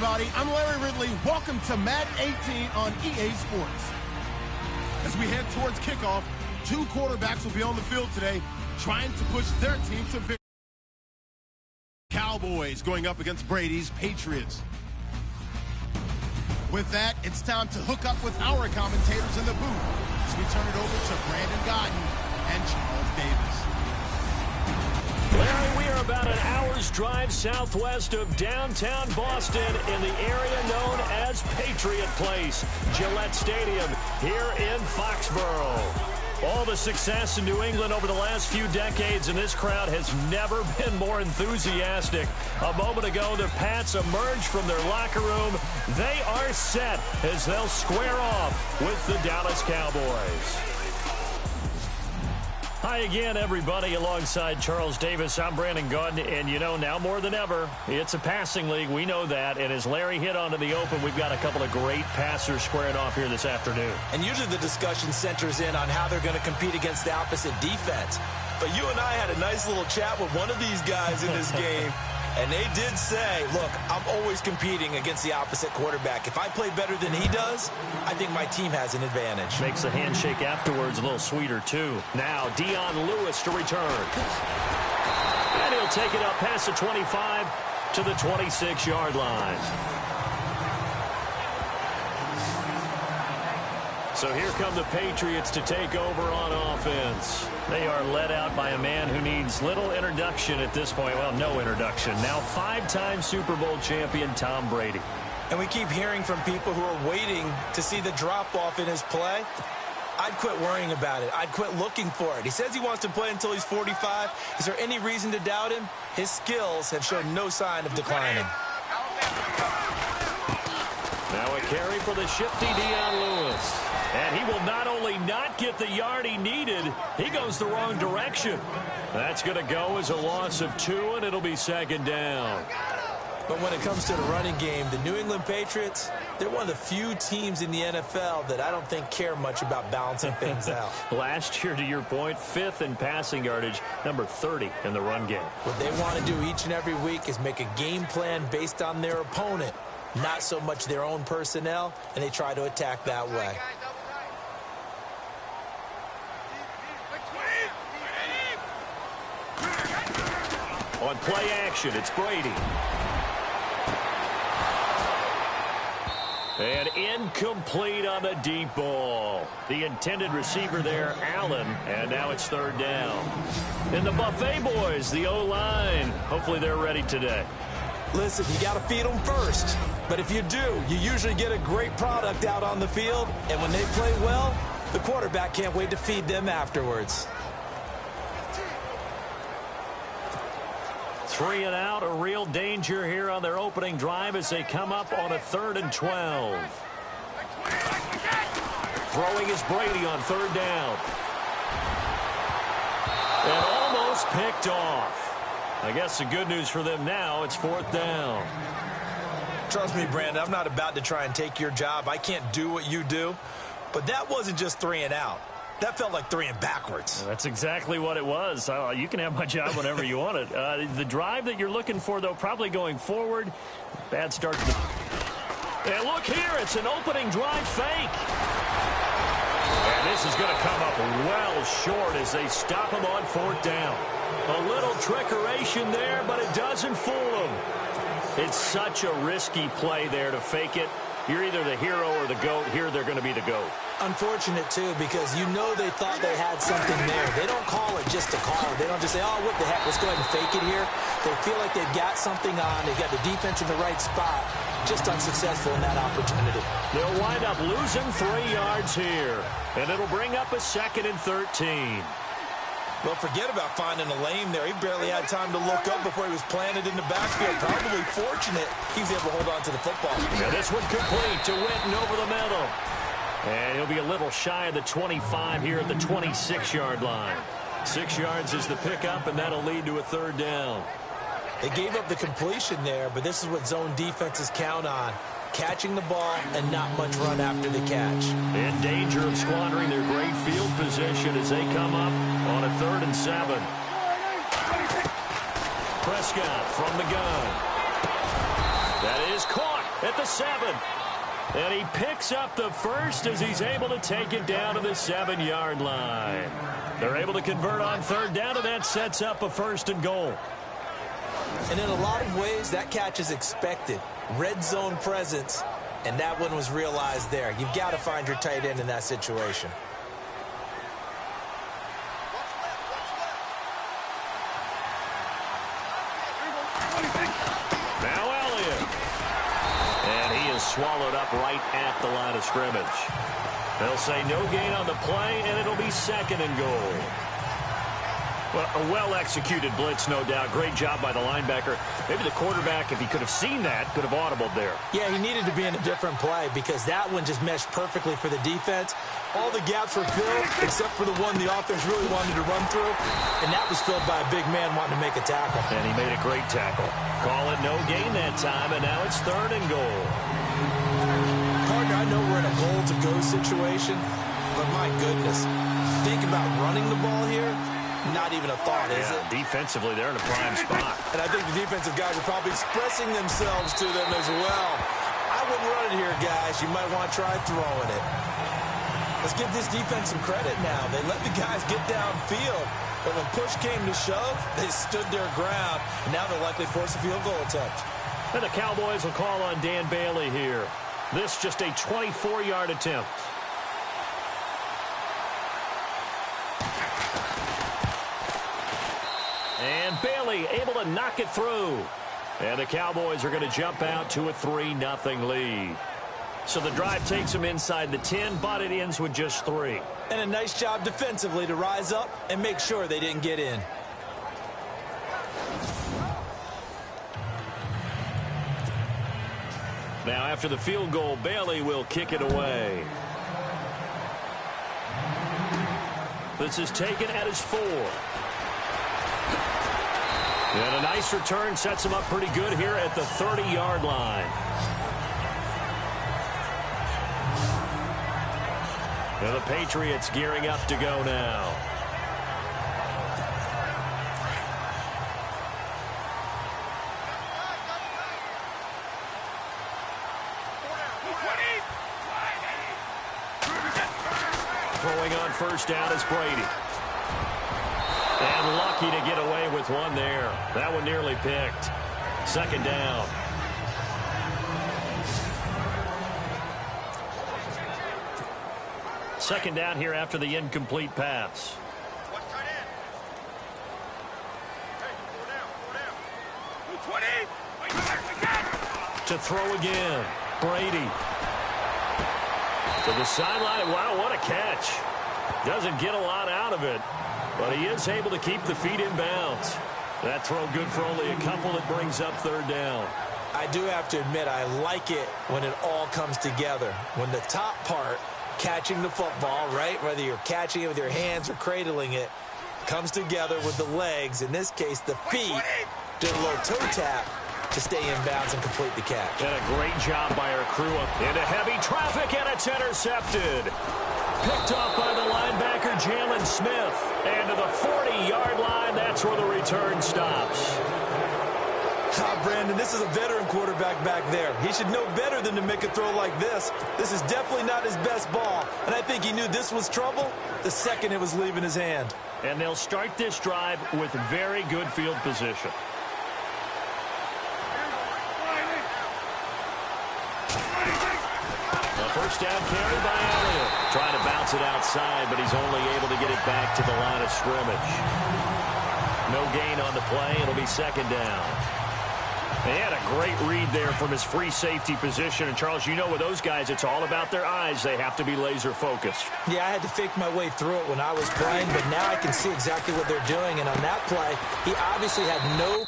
everybody. I'm Larry Ridley. Welcome to Madden 18 on EA Sports. As we head towards kickoff, two quarterbacks will be on the field today trying to push their team to victory. Cowboys going up against Brady's Patriots. With that, it's time to hook up with our commentators in the booth as we turn it over to Brandon Godden and Charles Davis. Larry, we are about an hour's drive southwest of downtown Boston in the area known as Patriot Place, Gillette Stadium here in Foxborough. All the success in New England over the last few decades, and this crowd has never been more enthusiastic. A moment ago, the Pats emerged from their locker room. They are set as they'll square off with the Dallas Cowboys. Hi again, everybody. Alongside Charles Davis, I'm Brandon Godden, and you know, now more than ever, it's a passing league. We know that, and as Larry hit onto the open, we've got a couple of great passers squaring off here this afternoon. And usually the discussion centers in on how they're going to compete against the opposite defense. But you and I had a nice little chat with one of these guys in this game, and they did say, look, I'm always competing against the opposite quarterback. If I play better than he does, I think my team has an advantage. Makes the handshake afterwards a little sweeter, too. Now, Dion Lewis to return. And he'll take it up past the 25 to the 26-yard line. So here come the Patriots to take over on offense. They are led out by a man who needs little introduction at this point. Well, no introduction. Now five-time Super Bowl champion Tom Brady. And we keep hearing from people who are waiting to see the drop-off in his play. I'd quit worrying about it. I'd quit looking for it. He says he wants to play until he's 45. Is there any reason to doubt him? His skills have shown no sign of declining. Now a carry for the shifty Dion Lewis. And he will not only not get the yard he needed, he goes the wrong direction. That's going to go as a loss of 2, and it'll be second down. But when it comes to the running game, the New England Patriots, they're one of the few teams in the NFL that I don't think care much about balancing things out. Last year, to your point, 5th in passing yardage, number 30 in the run game. What they want to do each and every week is make a game plan based on their opponent, not so much their own personnel, and they try to attack that way. On play action, it's Brady. And incomplete on the deep ball. The intended receiver there, Allen, and now it's third down. And the Buffet boys, the O-line, hopefully they're ready today. Listen, you got to feed them first. But if you do, you usually get a great product out on the field. And when they play well, the quarterback can't wait to feed them afterwards. 3 and out, a real danger here on their opening drive as they come up on a 3rd and 12. Throwing is Brady on 3rd down. And almost picked off. I guess the good news for them now, it's 4th down. Trust me, Brandon, I'm not about to try and take your job. I can't do what you do. But that wasn't just 3 and out. That felt like 3 and backwards. That's exactly what it was. You can have my job whenever you want it. The drive that you're looking for, though, probably going forward. Bad start to the... And look here, it's an opening drive fake. And this is going to come up well short as they stop him on 4th down. A little trickeration there, but it doesn't fool him. It's such a risky play there to fake it. You're either the hero or the GOAT. Here they're going to be the GOAT. Unfortunate, too, because you know they thought they had something there. They don't call it just to call it. They don't just say, oh, what the heck, let's go ahead and fake it here. They feel like they've got something on. They've got the defense in the right spot. Just unsuccessful in that opportunity. They'll wind up losing 3 yards here. And it'll bring up a 2nd and 13. Well, forget about finding a lane there. He barely had time to look up before he was planted in the backfield. Probably fortunate he was able to hold on to the football. Now this one complete to Witten over the middle. And he'll be a little shy of the 25 here at the 26-yard line. 6 yards is the pickup, and that'll lead to a 3rd down. They gave up the completion there, but this is what zone defenses count on. Catching the ball and not much run after the catch. In danger of squandering their great field position as they come up on a 3rd and 7. Prescott from the gun. That is caught. at the 7. And he picks up the first as he's able to take it down to the 7-yard line. They're able to convert on 3rd down, and that sets up a 1st and goal. And in a lot of ways, that catch is expected. Red zone presence, and that one was realized there. You've got to find your tight end in that situation. Swallowed up right at the line of scrimmage. They'll say no gain on the play, and it'll be 2nd and goal. Well, a well-executed blitz, no doubt. Great job by the linebacker. Maybe the quarterback, if he could have seen that, could have audibled there. Yeah, he needed to be in a different play because that one just meshed perfectly for the defense. All the gaps were filled except for the one the offense really wanted to run through, and that was filled by a big man wanting to make a tackle. And he made a great tackle. Call it no gain that time, and now it's 3rd and goal. Partner, I know we're in a goal-to-go situation, but my goodness, think about running the ball here. Not even a thought, is it? Defensively, they're in a prime spot. And I think the defensive guys are probably expressing themselves to them as well. I wouldn't run it here, guys. You might want to try throwing it. Let's give this defense some credit now. They let the guys get downfield, but when push came to shove, they stood their ground, and now they'll likely force a field goal attempt. And the Cowboys will call on Dan Bailey here. This just a 24-yard attempt. And Bailey able to knock it through. And the Cowboys are going to jump out to a 3-0 lead. So the drive takes them inside the 10, but it ends with just 3. And a nice job defensively to rise up and make sure they didn't get in. Now after the field goal, Bailey will kick it away. This is taken at his 4. And a nice return sets him up pretty good here at the 30-yard line. And the Patriots gearing up to go now. Throwing on 1st down is Brady. And lucky to get away with one there. That one nearly picked. 2nd down. Second down here after the incomplete pass. To throw again. Brady. To the sideline. Wow, what a catch. Doesn't get a lot out of it, but he is able to keep the feet in bounds. That throw good for only a couple. That brings up 3rd down. I do have to admit, I like it when it all comes together. When the top part, catching the football, right, whether you're catching it with your hands or cradling it, comes together with the legs, in this case the feet, did a little toe tap to stay in bounds and complete the catch. And a great job by our crew up into heavy traffic, and it's intercepted. Picked off by the linebacker, Jalen Smith. And to the 40-yard line, that's where the return stops. Brandon, this is a veteran quarterback back there. He should know better than to make a throw like this. This is definitely not his best ball, and I think he knew this was trouble the second it was leaving his hand. And they'll start this drive with very good field position. A 1st down carry by Elliott. Trying to bounce it outside, but he's only able to get it back to the line of scrimmage. No gain on the play. It'll be 2nd down. They had a great read there from his free safety position. And, Charles, you know with those guys, it's all about their eyes. They have to be laser focused. Yeah, I had to fake my way through it when I was playing, but now I can see exactly what they're doing. And on that play, he obviously had no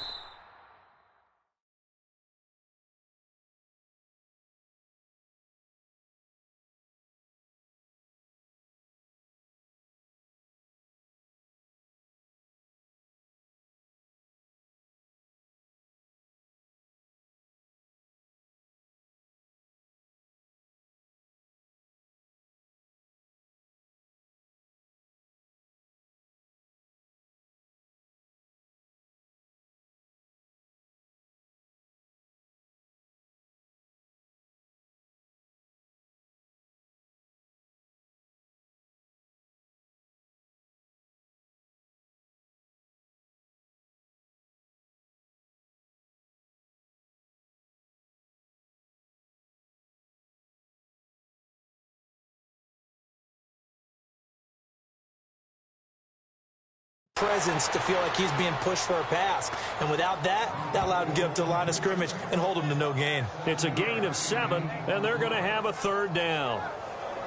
presence to feel like he's being pushed for a pass. And without that, that allowed him to get up to the line of scrimmage and hold him to no gain. It's a gain of 7, and they're going to have a 3rd down.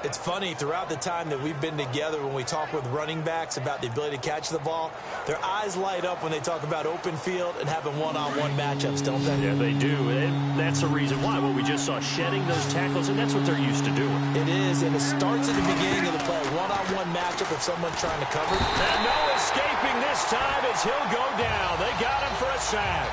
It's funny, throughout the time that we've been together, when we talk with running backs about the ability to catch the ball, their eyes light up when they talk about open field and having one-on-one matchups, don't they? Yeah, they do. And that's the reason why. Well, we just saw shedding those tackles, and that's what they're used to doing. It is, and it starts at the beginning of the play. One-on-one matchup if someone's trying to cover. And no escaping this time as he'll go down. They got him for a sack.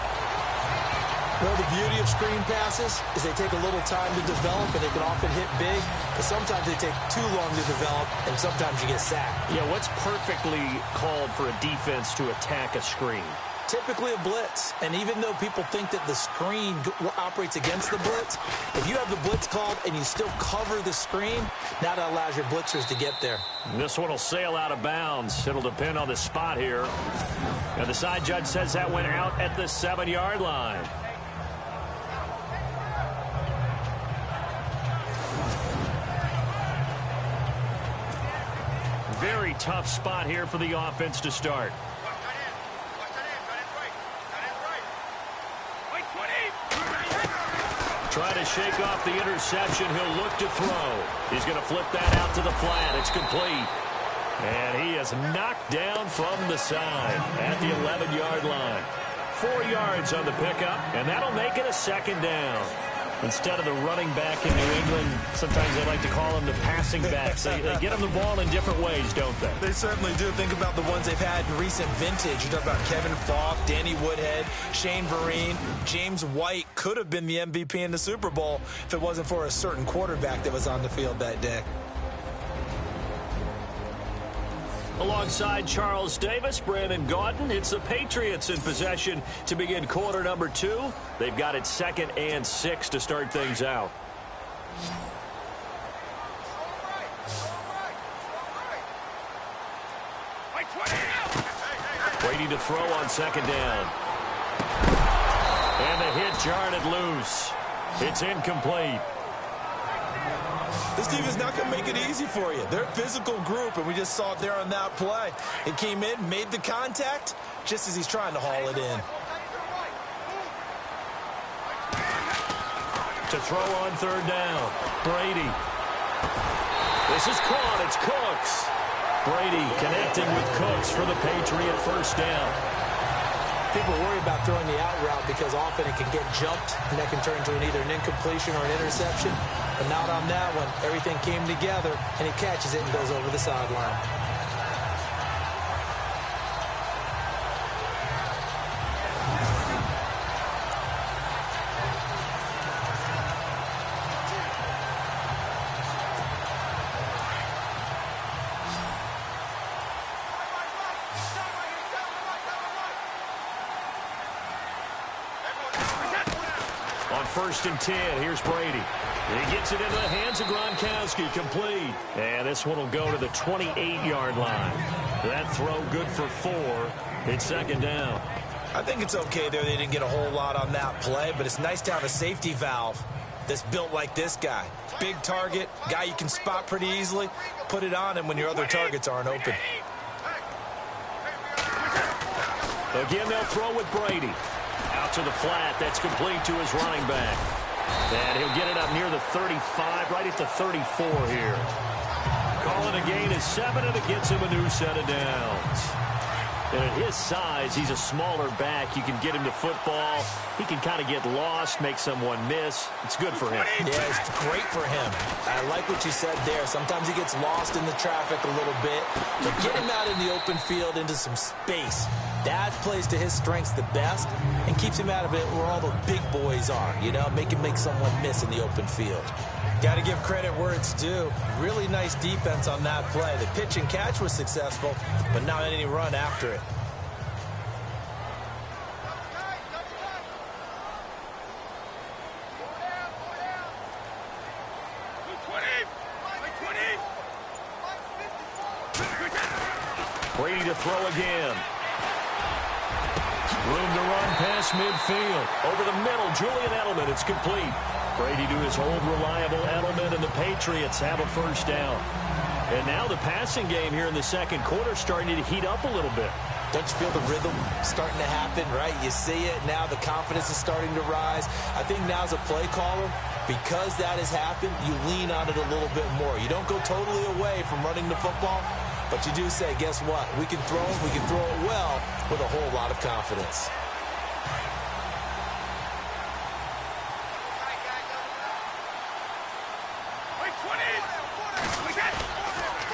Well, the beauty of screen passes is they take a little time to develop, and they can often hit big, but sometimes they take too long to develop, and sometimes you get sacked. Yeah, what's perfectly called for a defense to attack a screen? Typically a blitz, and even though people think that the screen operates against the blitz, if you have the blitz called and you still cover the screen, now that allows your blitzers to get there. This one will sail out of bounds. It'll depend on the spot here. And the side judge says that went out at the 7-yard line. Very tough spot here for the offense to start. Try to shake off the interception. He'll look to throw. He's going to flip that out to the flat. It's complete. And he is knocked down from the side at the 11-yard line. 4 yards on the pickup, and that'll make it a 2nd down. Instead of the running back in New England, sometimes they like to call them the passing backs. They get them the ball in different ways, don't they? They certainly do. Think about the ones they've had in recent vintage. You talk about Kevin Falk, Danny Woodhead, Shane Vereen, James White could have been the MVP in the Super Bowl if it wasn't for a certain quarterback that was on the field that day. Alongside Charles Davis, Brandon Gaudin, it's the Patriots in possession to begin quarter number 2. They've got it 2nd and 6 to start things out. Brady to throw on 2nd down. And the hit jarred it loose. It's incomplete. This team is not going to make it easy for you. They're a physical group, and we just saw it there on that play. It came in, made the contact, just as he's trying to haul it in. To throw on 3rd down. Brady. This is caught. It's Cooks. Brady connecting with Cooks for the Patriot 1st down. People worry about throwing the out route because often it can get jumped, and that can turn into either an incompletion or an interception. But not on that one. Everything came together, and he catches it and goes over the sideline. On 1st and 10, here's Brady. He gets it into the hands of Gronkowski, complete. And this one will go to the 28-yard line. That throw good for 4. It's 2nd down. I think it's okay there. They didn't get a whole lot on that play, but it's nice to have a safety valve that's built like this guy. Big target, guy you can spot pretty easily. Put it on him when your other targets aren't open. Again, they'll throw with Brady. Out to the flat. That's complete to his running back. And he'll get it up near the 35, right at the 34 here. Calling a gain of 7, and it gets him a new set of downs. And at his size, he's a smaller back. You can get him to football. He can kind of get lost, make someone miss. It's good for him. Yeah, it's great for him. I like what you said there. Sometimes he gets lost in the traffic a little bit. But get him out in the open field into some space. That plays to his strengths the best and keeps him out of it where all the big boys are, you know, make someone miss in the open field. Got to give credit where it's due. Really nice defense on that play. The pitch and catch was successful, but not any run after it. Brady to throw again. Room to run past midfield. Over the middle, Julian Edelman. It's complete. Brady to his old reliable Edelman, and the Patriots have a 1st down. And now the passing game here in the 2nd quarter starting to heat up a little bit. Don't you feel the rhythm starting to happen, right? You see it. Now the confidence is starting to rise. I think now as a play caller, because that has happened, you lean on it a little bit more. You don't go totally away from running the football, but you do say, guess what? We can throw it well with a whole lot of confidence.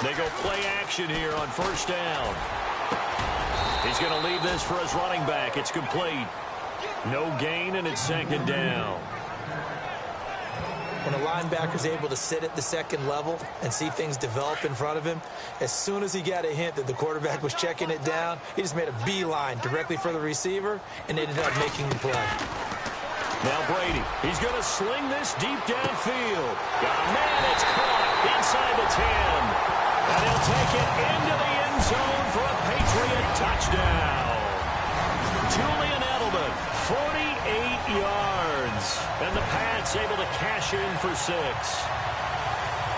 They go play action here on first down. He's going to leave this for his running back. It's complete. No gain, and it's second down. When a linebacker's able to sit at the second level and see things develop in front of him, as soon as he got a hint that the quarterback was checking it down, he just made a beeline directly for the receiver and ended up making the play. Now Brady, he's going to sling this deep downfield. Got a man, it's caught inside the 10. And he'll take it into the end zone for a Patriot touchdown. Julian Edelman, 48 yards. And the Pats able to cash in for 6.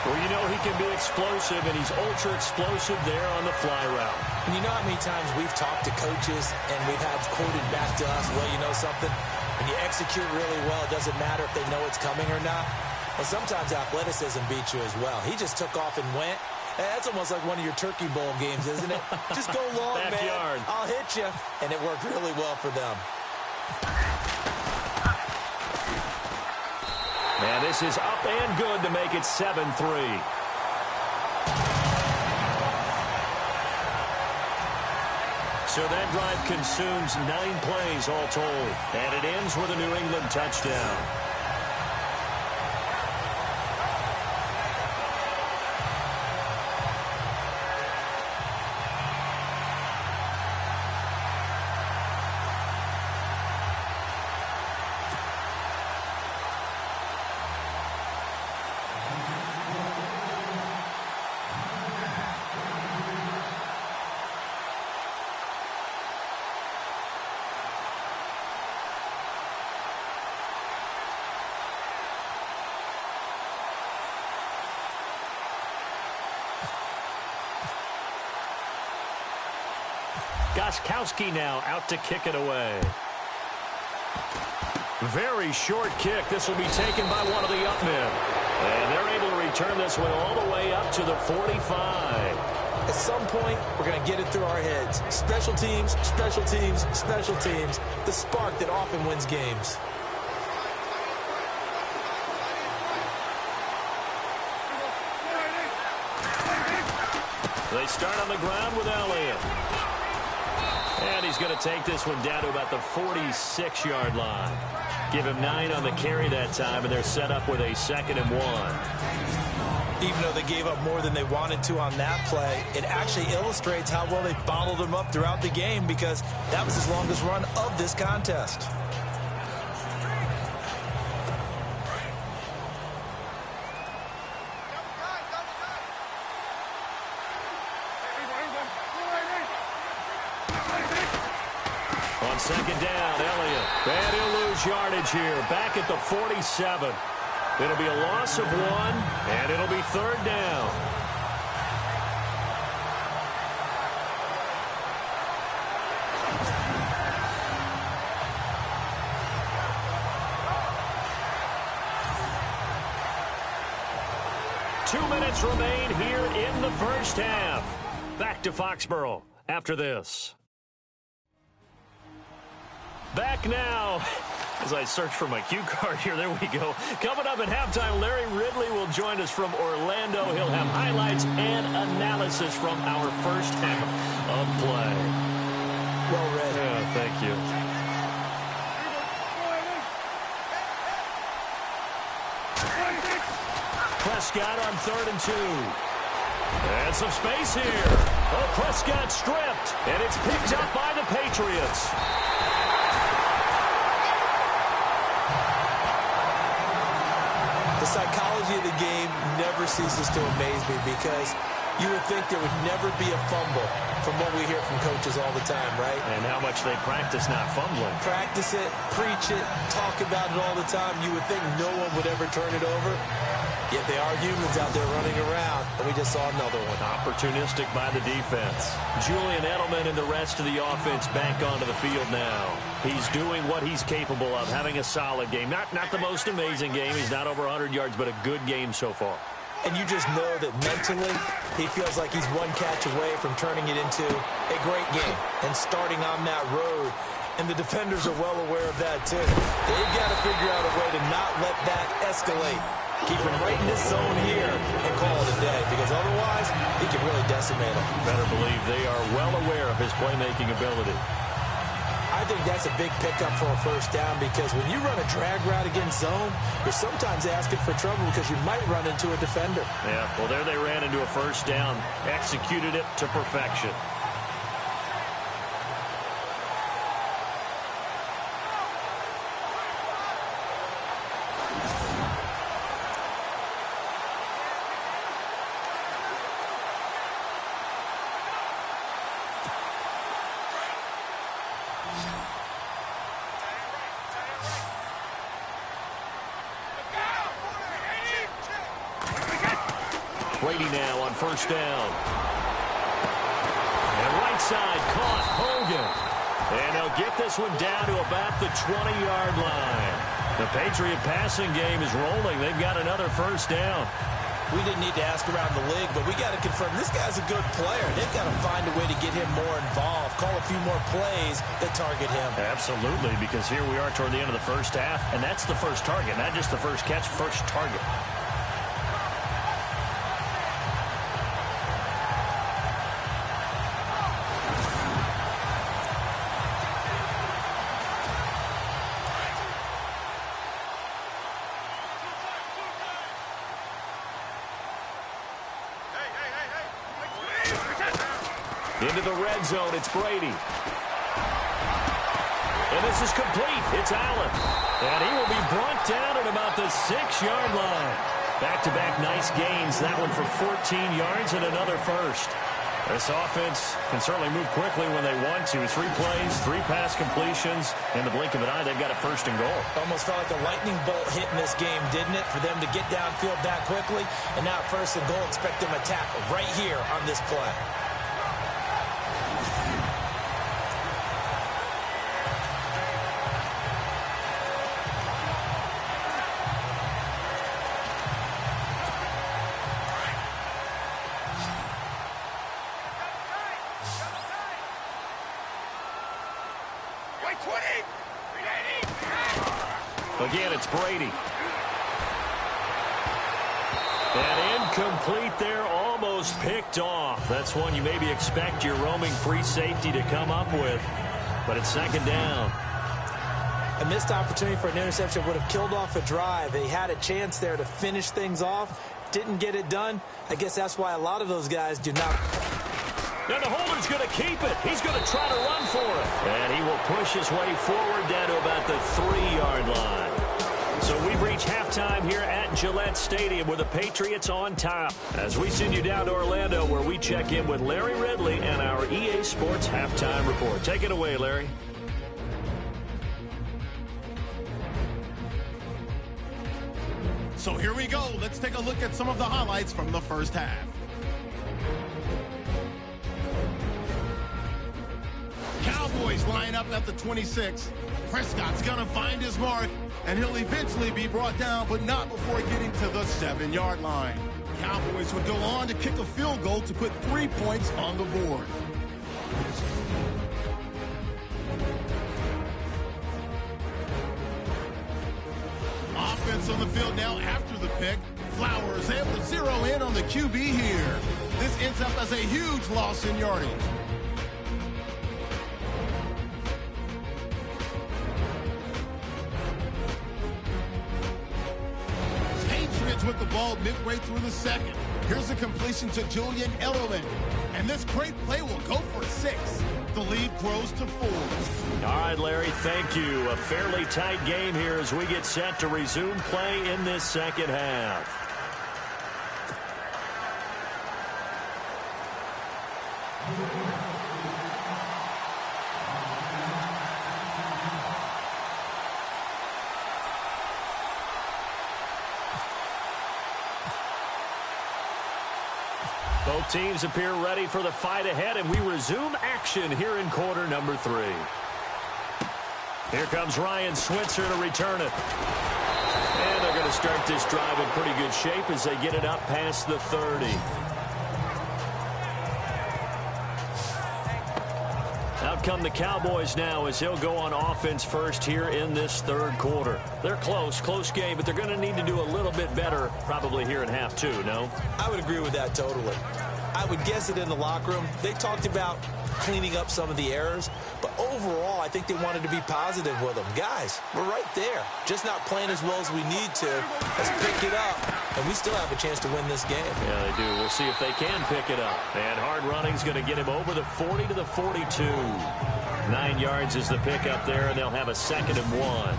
Well, you know he can be explosive, and he's ultra-explosive there on the fly route. And you know how many times we've talked to coaches and we've had quoted back to us, well, you know something? When you execute really well, it doesn't matter if they know it's coming or not. Well, sometimes athleticism beats you as well. He just took off and went. That's almost like one of your Turkey Bowl games, isn't it? Just go long, man. I'll hit you. And it worked really well for them. And this is up and good to make it 7-3. So that drive consumes 9 plays all told. And it ends with a New England touchdown. Gostkowski now out to kick it away. Very short kick. This will be taken by one of the up men. And they're able to return this one all the way up to the 45. At some point, we're going to get it through our heads. Special teams, special teams, special teams. The spark that often wins games. They start on the ground with Elliott. And he's going to take this one down to about the 46-yard line. Give him 9 on the carry that time, and they're set up with a 2nd and 1. Even though they gave up more than they wanted to on that play, it actually illustrates how well they bottled him up throughout the game, because that was his longest run of this contest. Second down, Elliott. And he'll lose yardage here. Back at the 47. It'll be a loss of 1, and it'll be 3rd down. Two minutes remain here in the first half. Back to Foxborough after this. Back now, as I search for my cue card here, there we go. Coming up at halftime, Larry Ridley will join us from Orlando. He'll have highlights and analysis from our first half of play. Well read. Yeah, thank you. Prescott on 3rd and 2. And some space here. Oh, Prescott stripped, and it's picked up by the Patriots. The psychology of the game never ceases to amaze me, because You would think there would never be a fumble from what we hear from coaches all the time, right? And how much they practice not fumbling. Practice it, preach it, talk about it all the time. You would think no one would ever turn it over. Yet they are humans out there running around, and we just saw another one. Opportunistic by the defense. Julian Edelman and the rest of the offense back onto the field now. He's doing what he's capable of, having a solid game. Not the most amazing game. He's not over 100 yards, but a good game so far. And you just know that mentally, he feels like he's one catch away from turning it into a great game and starting on that road. And the defenders are well aware of that, too. They've got to figure out a way to not let that escalate. Keep him right in this zone here and call it a day, because otherwise, he can really decimate him. Better believe they are well aware of his playmaking ability. I think that's a big pickup for a first down, because when you run a drag route against zone, you're sometimes asking for trouble because you might run into a defender. Yeah, well, there they ran into a first down, executed it to perfection. Brady now on first down. And right side caught Hogan. And they'll get this one down to about the 20-yard line. The Patriot passing game is rolling. They've got another first down. We didn't need to ask around the league, but we got to confirm this guy's a good player. They've got to find a way to get him more involved, call a few more plays that target him. Absolutely, because here we are toward the end of the first half, and that's the first target, not just the first catch, first target. Into the red zone, it's Brady. And this is complete. It's Allen. And he will be brought down at about the 6-yard line. Back-to-back nice gains. That one for 14 yards and another first. This offense can certainly move quickly when they want to. 3 plays, 3 pass completions. In the blink of an eye, they've got a first and goal. Almost felt like a lightning bolt hit in this game, didn't it? For them to get downfield that quickly. And now first and goal, expect them to tackle right here on this play. Again, it's Brady. And incomplete there, almost picked off. That's one you maybe expect your roaming free safety to come up with. But it's second down. A missed opportunity for an interception would have killed off a drive. They had a chance there to finish things off. Didn't get it done. I guess that's why a lot of those guys do not. And the holder's going to keep it. He's going to try to run for it. And he will push his way forward down to about the 3-yard line. So we've reached halftime here at Gillette Stadium with the Patriots on top. As we send you down to Orlando, where we check in with Larry Ridley and our EA Sports Halftime Report. Take it away, Larry. So here we go. Let's take a look at some of the highlights from the first half. Cowboys line up at the 26. Prescott's going to find his mark, and he'll eventually be brought down, but not before getting to the 7-yard line. Cowboys would go on to kick a field goal to put 3 points on the board. Offense on the field now after the pick. Flowers able to zero in on the QB here. This ends up as a huge loss in yardage. With the ball midway through the second. Here's a completion to Julian Edelman. And this great play will go for 6. The lead grows to 4. All right, Larry, thank you. A fairly tight game here as we get set to resume play in this second half. Both teams appear ready for the fight ahead, and we resume action here in quarter number 3. Here comes Ryan Switzer to return it. And they're going to start this drive in pretty good shape as they get it up past the 30. Out come the Cowboys now as he'll go on offense first here in this third quarter. They're close game, but they're going to need to do a little bit better probably here in half 2, no? I would agree with that totally. I would guess it in the locker room. They talked about cleaning up some of the errors, but overall, I think they wanted to be positive with them. Guys, we're right there. Just not playing as well as we need to. Let's pick it up, and we still have a chance to win this game. Yeah, they do. We'll see if they can pick it up. And hard running's going to get him over the 40 to the 42. 9 yards is the pickup there, and they'll have a 2nd and 1.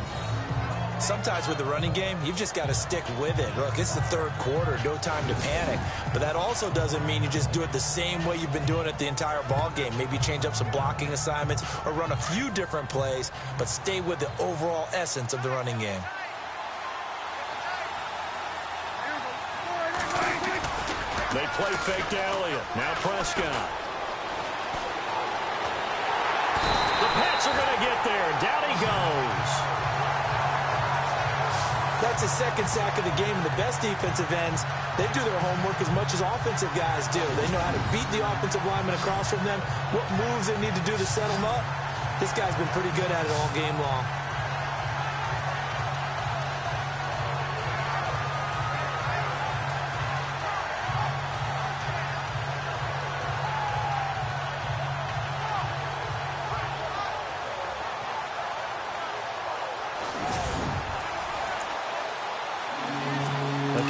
Sometimes with the running game, you've just got to stick with it. Look, it's the third quarter, no time to panic. But that also doesn't mean you just do it the same way you've been doing it the entire ball game. Maybe change up some blocking assignments or run a few different plays, but stay with the overall essence of the running game. They play fake to Elliott. Now Prescott. The Pats are going to get there. Down he goes. That's his 2nd sack of the game. And the best defensive ends, they do their homework as much as offensive guys do. They know how to beat the offensive lineman across from them, what moves they need to do to set them up. This guy's been pretty good at it all game long.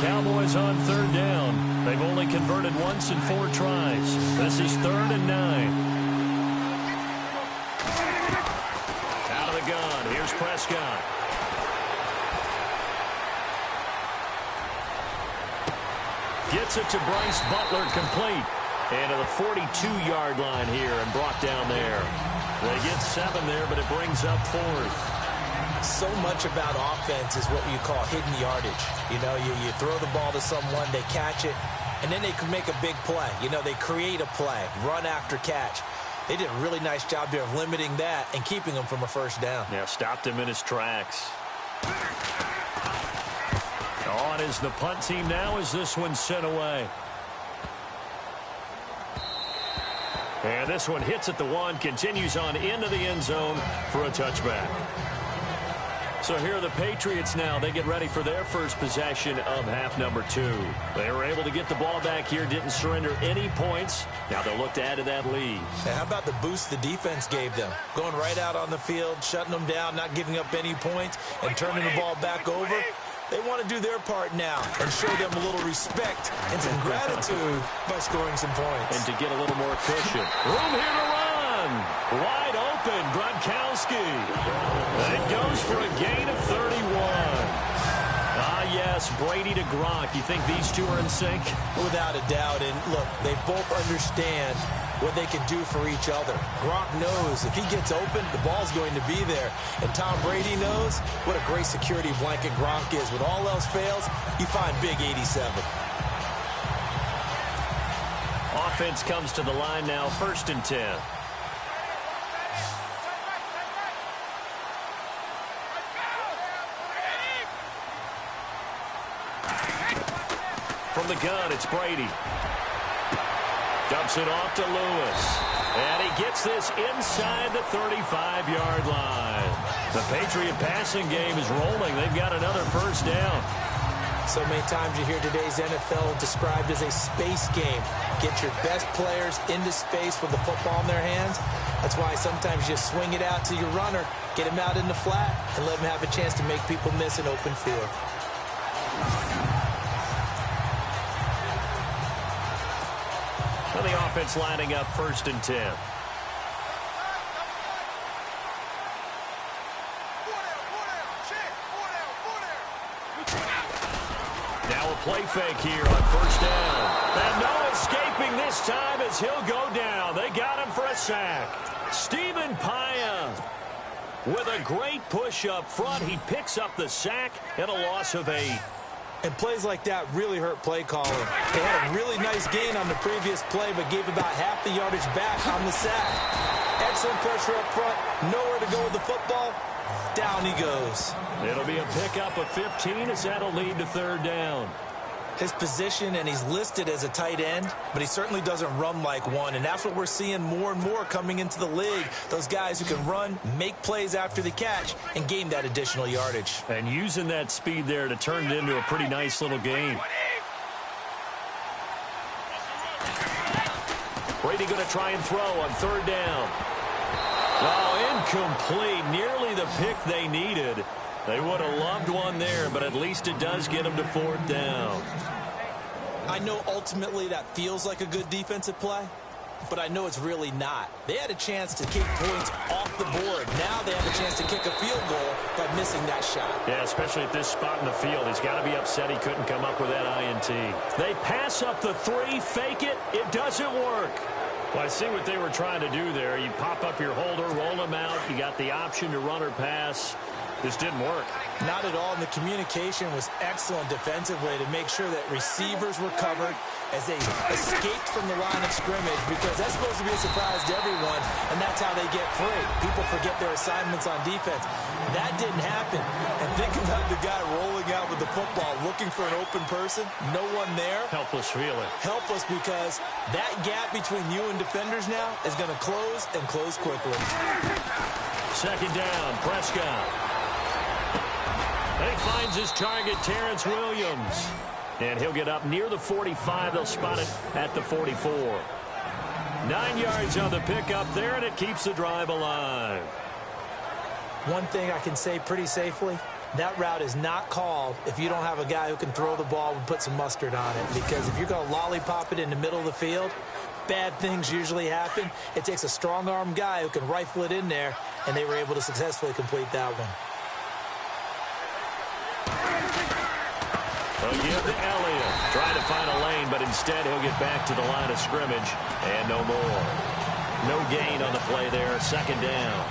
Cowboys on 3rd down. They've only converted once in 4 tries. This is 3rd and 9. Out of the gun. Here's Prescott. Gets it to Bryce Butler, complete. And to the 42-yard line here and brought down there. They get 7 there, but it brings up 4th. So much about offense is what you call hidden yardage. You know, you throw the ball to someone, they catch it, and then they can make a big play. You know, they create a play, run after catch. They did a really nice job here of limiting that and keeping him from a first down. Yeah, stopped him in his tracks. On is the punt team now as this one's sent away. And this one hits at the 1, continues on into the end zone for a touchback. So here are the Patriots now. They get ready for their first possession of half number 2. They were able to get the ball back here, didn't surrender any points. Now they'll look to add to that lead. And how about the boost the defense gave them? Going right out on the field, shutting them down, not giving up any points, and turning the ball back over. They want to do their part now and show them a little respect and some gratitude by scoring some points. And to get a little more cushion. Room here to run. Wide open, Gronkowski. It goes for a gain of 31. Ah, yes, Brady to Gronk. You think these two are in sync? Without a doubt. And look, they both understand what they can do for each other. Gronk knows if he gets open, the ball's going to be there. And Tom Brady knows what a great security blanket Gronk is. When all else fails, you find big 87. Offense comes to the line now, 1st and 10. From the gun, it's Brady. Dumps it off to Lewis. And he gets this inside the 35-yard line. The Patriot passing game is rolling. They've got another first down. So many times you hear today's NFL described as a space game. Get your best players into space with the football in their hands. That's why sometimes you just swing it out to your runner, get him out in the flat, and let him have a chance to make people miss an open field. Well, the offense lining up 1st and 10. Now a play fake here on 1st down. And no escaping this time as he'll go down. They got him for a sack. Stephen Paya with a great push up front. He picks up the sack and a loss of 8. And plays like that really hurt play calling. They had a really nice gain on the previous play, but gave about half the yardage back on the sack. Excellent pressure up front. Nowhere to go with the football. Down he goes. It'll be a pickup of 15 as that'll lead to third down. His position, and he's listed as a tight end, but he certainly doesn't run like one, and that's what we're seeing more and more coming into the league. Those guys who can run, make plays after the catch, and gain that additional yardage. And using that speed there to turn it into a pretty nice little game. Brady going to try and throw on third down. Oh, incomplete. Nearly the pick they needed. They would have loved one there, but at least it does get them to fourth down. I know ultimately that feels like a good defensive play, but I know it's really not. They had a chance to kick points off the board. Now they have a chance to kick a field goal by missing that shot. Yeah, especially at this spot in the field. He's got to be upset he couldn't come up with that INT. They pass up the 3, fake it. It doesn't work. Well, I see what they were trying to do there. You pop up your holder, roll them out. You got the option to run or pass. This didn't work. Not at all, and the communication was excellent defensively to make sure that receivers were covered as they escaped from the line of scrimmage, because that's supposed to be a surprise to everyone, and that's how they get free. People forget their assignments on defense. That didn't happen. And think about the guy rolling out with the football, looking for an open person, no one there. Helpless feeling. Helpless, because that gap between you and defenders now is going to close, and close quickly. Second down, Prescott. He finds his target, Terrence Williams. And he'll get up near the 45. They'll spot it at the 44. 9 yards on the pickup there, and it keeps the drive alive. One thing I can say pretty safely, that route is not called if you don't have a guy who can throw the ball and put some mustard on it. Because if you're going to lollipop it in the middle of the field, bad things usually happen. It takes a strong-arm guy who can rifle it in there, and they were able to successfully complete that one. They'll give to Elliott. Trying to find a lane, but instead he'll get back to the line of scrimmage. And no more. No gain on the play there. Second down.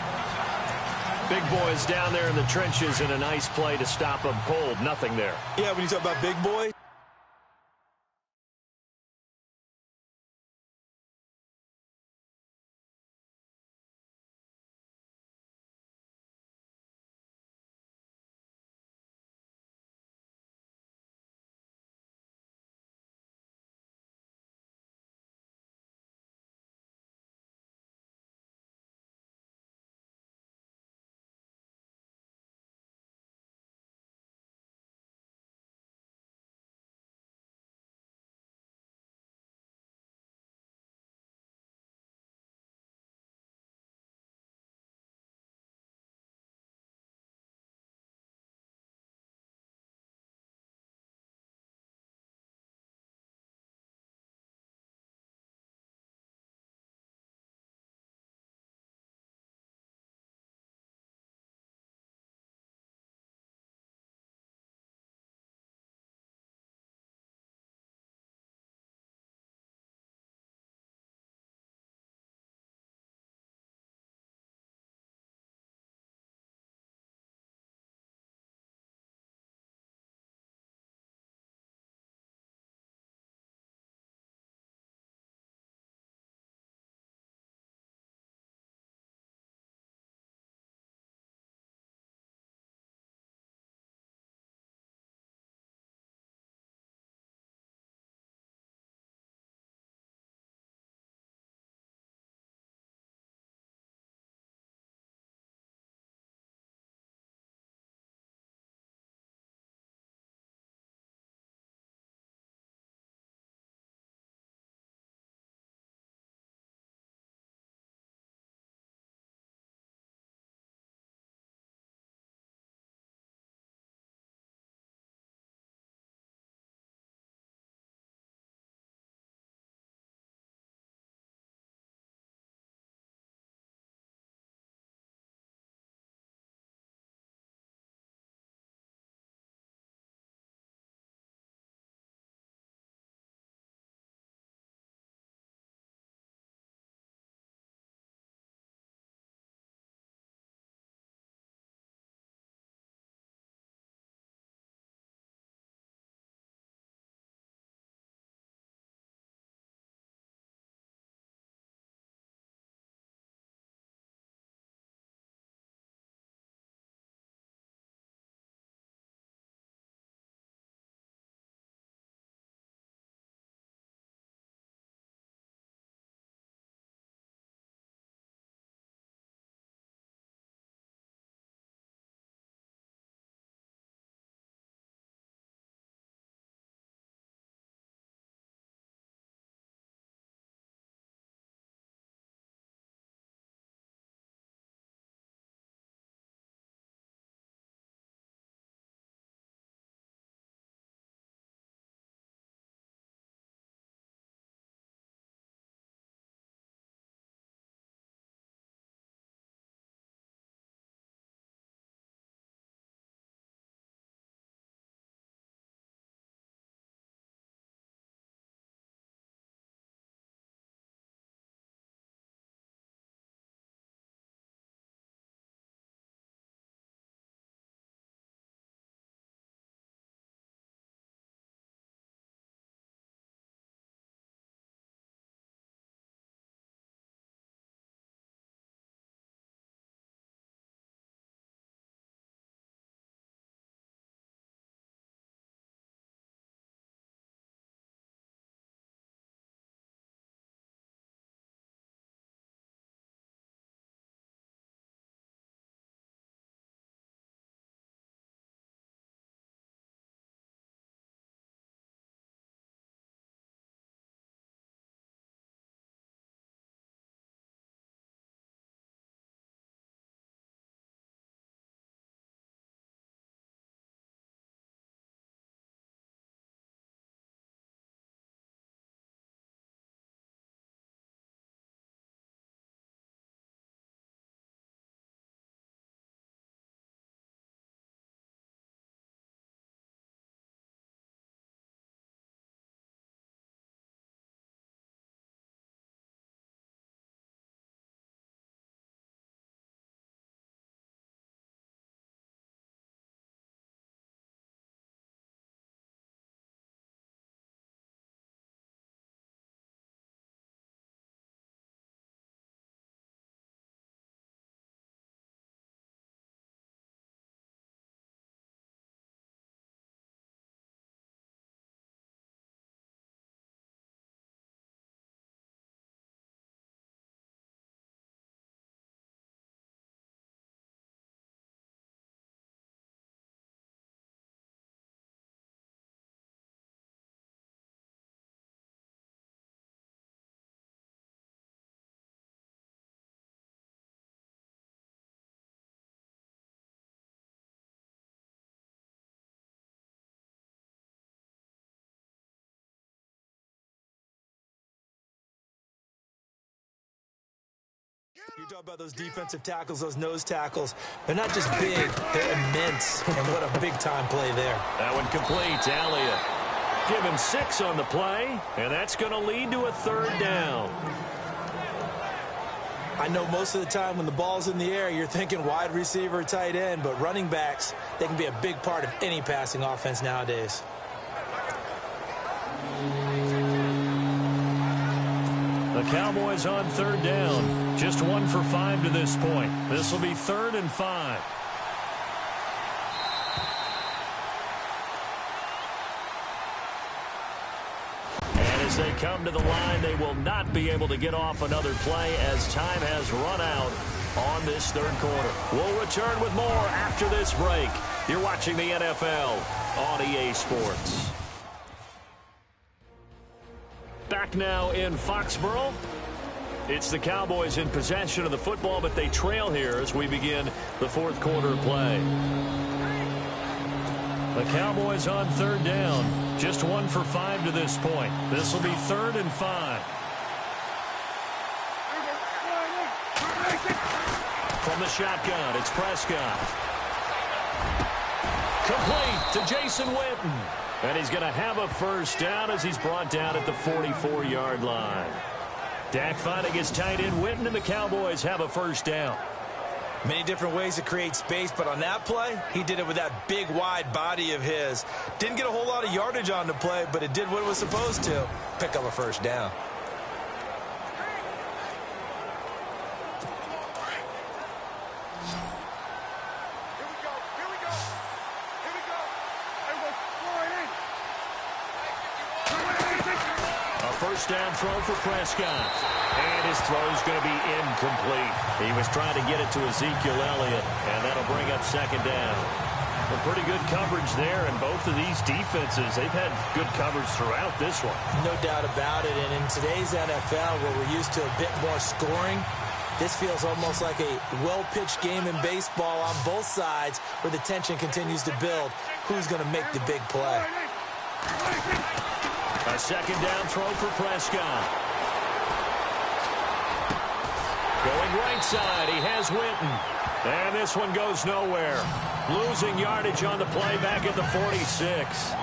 Big boys down there in the trenches in a nice play to stop them cold. Nothing there. Yeah, when you talk about big boy, You talk about those defensive tackles, those nose tackles. They're not just big, they're immense. And what a big-time play there. That one complete. Elliott. Give him 6 on the play, and that's going to lead to a 3rd down. I know most of the time when the ball's in the air, you're thinking wide receiver, tight end, but running backs, they can be a big part of any passing offense nowadays. The Cowboys on 3rd down. Just 1 for 5 to this point. This will be 3rd and 5. And as they come to the line, they will not be able to get off another play as time has run out on this 3rd quarter. We'll return with more after this break. You're watching the NFL on EA Sports. Back now in Foxborough. It's the Cowboys in possession of the football, but they trail here as we begin the 4th quarter play. The Cowboys on 3rd down. Just 1 for 5 to this point. This will be 3rd and 5. From the shotgun, it's Prescott. Complete to Jason Witten. And he's going to have a 1st down as he's brought down at the 44-yard line. Dak finding his tight end Witten, and the Cowboys have a 1st down. Many different ways to create space, but on that play, he did it with that big, wide body of his. Didn't get a whole lot of yardage on the play, but it did what it was supposed to. Pick up a 1st down. Down throw for Prescott. And his throw is going to be incomplete. He was trying to get it to Ezekiel Elliott, and that'll bring up 2nd down. A pretty good coverage there, and both of these defenses, they've had good coverage throughout this one. No doubt about it, and in today's NFL, where we're used to a bit more scoring, this feels almost like a well-pitched game in baseball on both sides, where the tension continues to build. Who's going to make the big play? A 2nd down throw for Prescott. Going right side, he has Witten. And this one goes nowhere. Losing yardage on the play back at the 46.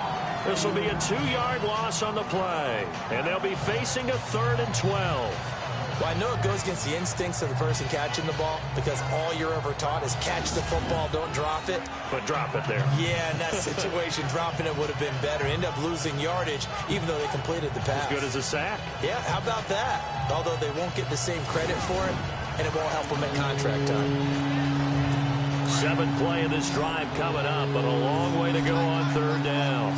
This will be a 2-yard loss on the play. And they'll be facing a 3rd and 12. Well, I know it goes against the instincts of the person catching the ball, because all you're ever taught is catch the football, don't drop it. But drop it there. Yeah, in that situation, dropping it would have been better. End up losing yardage, even though they completed the pass. As good as a sack. Yeah, how about that? Although they won't get the same credit for it, and it won't help them at contract time. 7th play of this drive coming up, but a long way to go on 3rd down.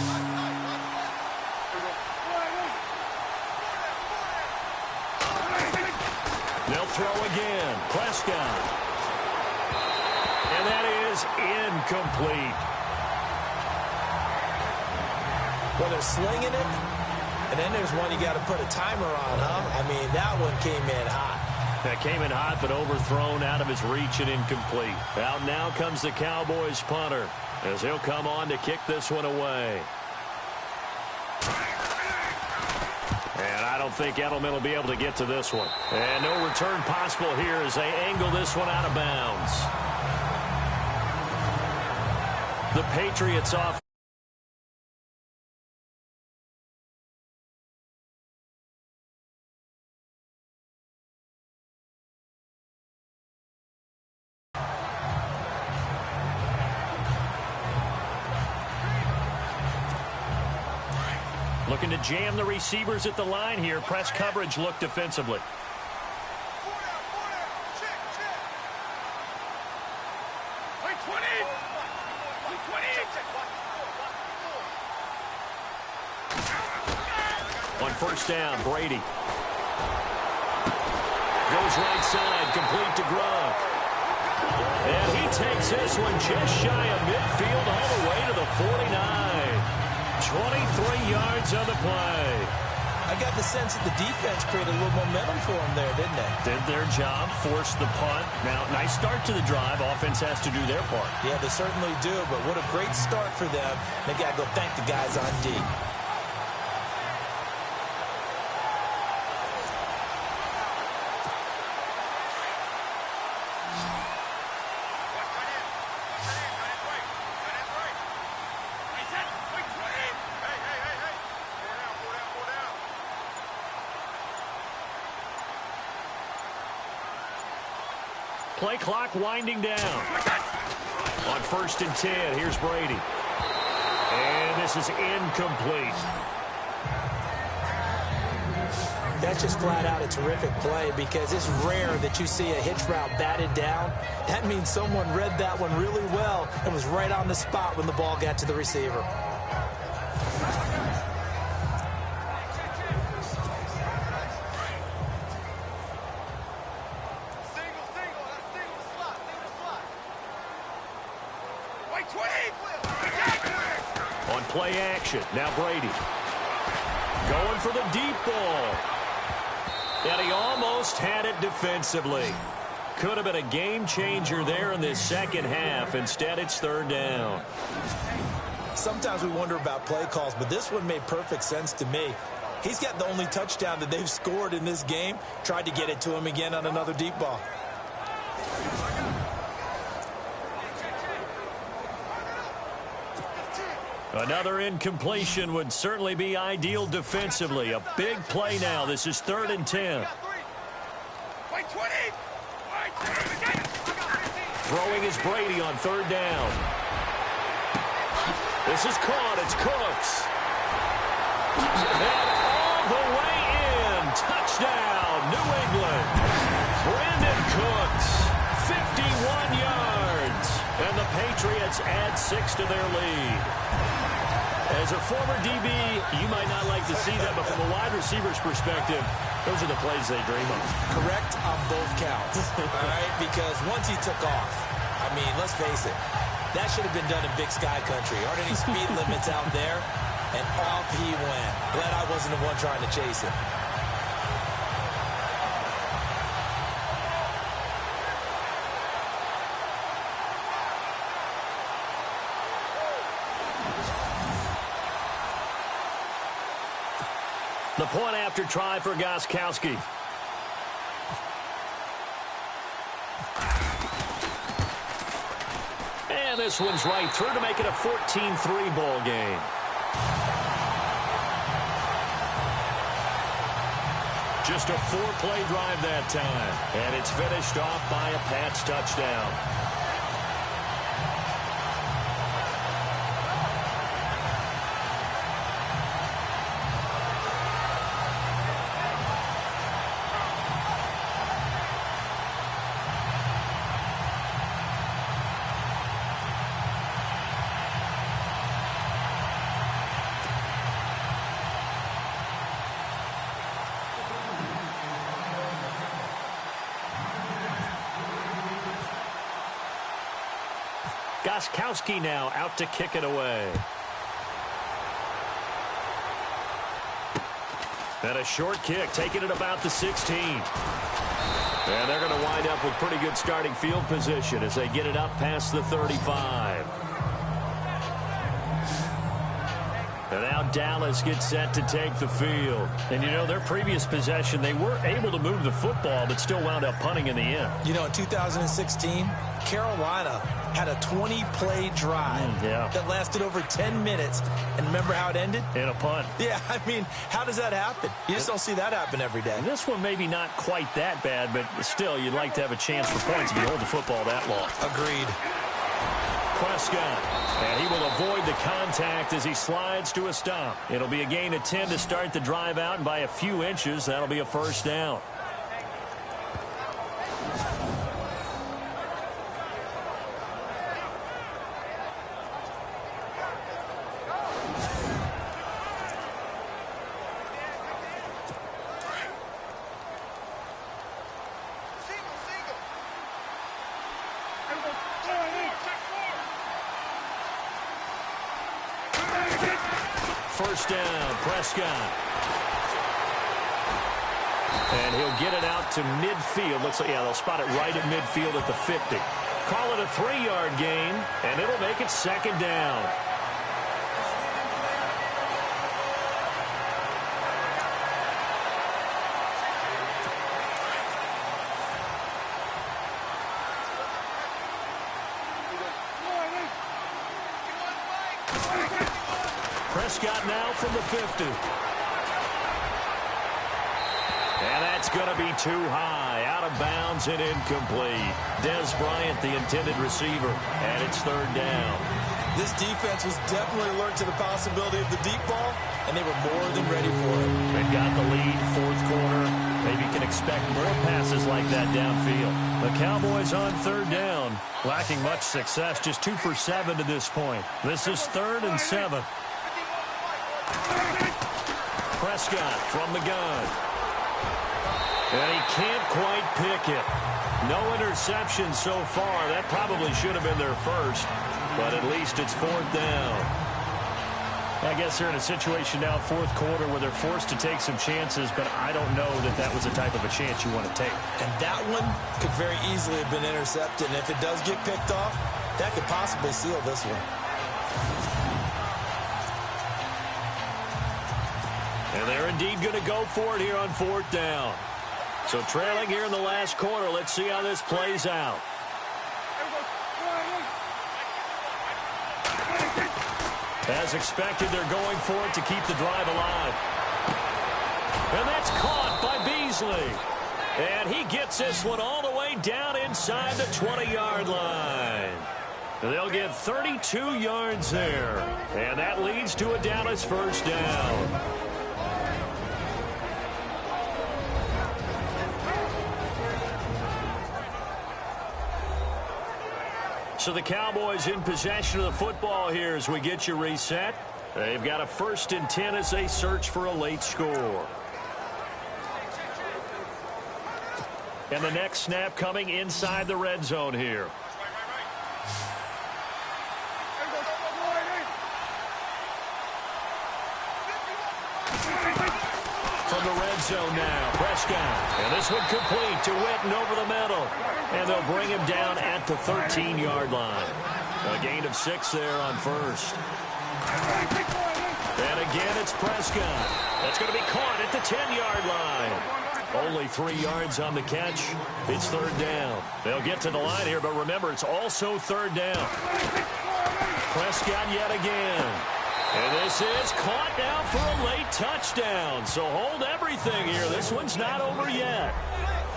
They'll throw again. Prescott. And that is incomplete. Well, they're slinging it, and then there's one you got to put a timer on, huh? I mean, that one came in hot. That came in hot, but overthrown out of his reach and incomplete. Out now comes the Cowboys punter, as he'll come on to kick this one away. And I don't think Edelman will be able to get to this one. And no return possible here as they angle this one out of bounds. The Patriots off. Looking to jam the receivers at the line here. Press coverage look defensively. On 1st down, Brady. Goes right side, complete to Gronk. And he takes this one just shy of midfield all the way to the 49. 23 yards on the play. I got the sense that the defense created a little momentum for them there, didn't they? Did their job, forced the punt. Now, nice start to the drive. Offense has to do their part. Yeah, they certainly do, but what a great start for them. They got to go thank the guys on D. Play clock winding down. On 1st and 10, here's Brady. And this is incomplete. That's just flat out a terrific play because it's rare that you see a hitch route batted down. That means someone read that one really well and was right on the spot when the ball got to the receiver. On play action, now Brady. Going for the deep ball. And he almost had it defensively. Could have been a game changer there in this second half. Instead, it's 3rd down. Sometimes we wonder about play calls, but this one made perfect sense to me. He's got the only touchdown that they've scored in this game. Tried to get it to him again on another deep ball. Another incompletion would certainly be ideal defensively. A big play now. This is 3rd and 10. Throwing is Brady on 3rd down. This is caught. It's Cooks. And all the way in. Touchdown, New England. Brandon Cooks, 51 yards. And the Patriots add 6 to their lead. As a former DB, you might not like to see that, but from a wide receiver's perspective, those are the plays they dream of. Correct on both counts, all right? Because once he took off, I mean, let's face it, that should have been done in Big Sky Country. Aren't any speed limits out there? And off he went. Glad I wasn't the one trying to chase him. The point after try for Gostkowski. And this one's right through to make it a 14-3 ball game. Just a 4-play drive that time. And it's finished off by a Pats touchdown. Gostkowski now out to kick it away. And a short kick, taking it about the 16. And they're going to wind up with pretty good starting field position as they get it up past the 35. And now Dallas gets set to take the field. And, you know, their previous possession, they were able to move the football, but still wound up punting in the end. You know, in 2016, Carolina had a 20-play drive that lasted over 10 minutes. And remember how it ended? In a punt. Yeah, I mean, how does that happen? You just don't see that happen every day. And this one maybe not quite that bad, but still, you'd like to have a chance for points if you hold the football that long. Agreed. Prescott, and he will avoid the contact as he slides to a stop. It'll be a gain of 10 to start the drive out, and by a few inches, that'll be a first down. First down, Prescott. And he'll get it out to midfield. Looks like, yeah, they'll spot it right at midfield at the 50. Call it a 3-yard gain, and it'll make it second down. Prescott now from the 50. And that's going to be too high, out of bounds and incomplete. Des Bryant, the intended receiver, and it's third down. This defense was definitely alert to the possibility of the deep ball, and they were more than ready for it. They've got the lead, fourth quarter. Maybe you can expect more passes like that downfield. The Cowboys on third down, lacking much success, just 2 for 7 to this point. This is 3rd and 7. Prescott from the gun. And he can't quite pick it. No interception so far. That probably should have been their first, but at least it's 4th down. I guess they're in a situation now, fourth quarter, where they're forced to take some chances, but I don't know that that was the type of a chance you want to take. And that one could very easily have been intercepted, and if it does get picked off, that could possibly seal this one. And they're indeed going to go for it here on 4th down. So trailing here in the last quarter, let's see how this plays out. As expected, they're going for it to keep the drive alive. And that's caught by Beasley. And he gets this one all the way down inside the 20-yard line. They'll get 32 yards there. And that leads to a Dallas first down. So the Cowboys in possession of the football here as we get you reset. They've got a 1st and 10 as they search for a late score. And the next snap coming inside the red zone here. From the red zone now, Prescott. And this one complete to Witten over the middle. And they'll bring him down at the 13-yard line. A gain of 6 there on first. And again, it's Prescott. That's going to be caught at the 10-yard line. Only 3 yards on the catch. It's third down. They'll get to the line here, but remember, it's also third down. Prescott yet again. And this is caught now for a late touchdown. So hold everything here. This one's not over yet.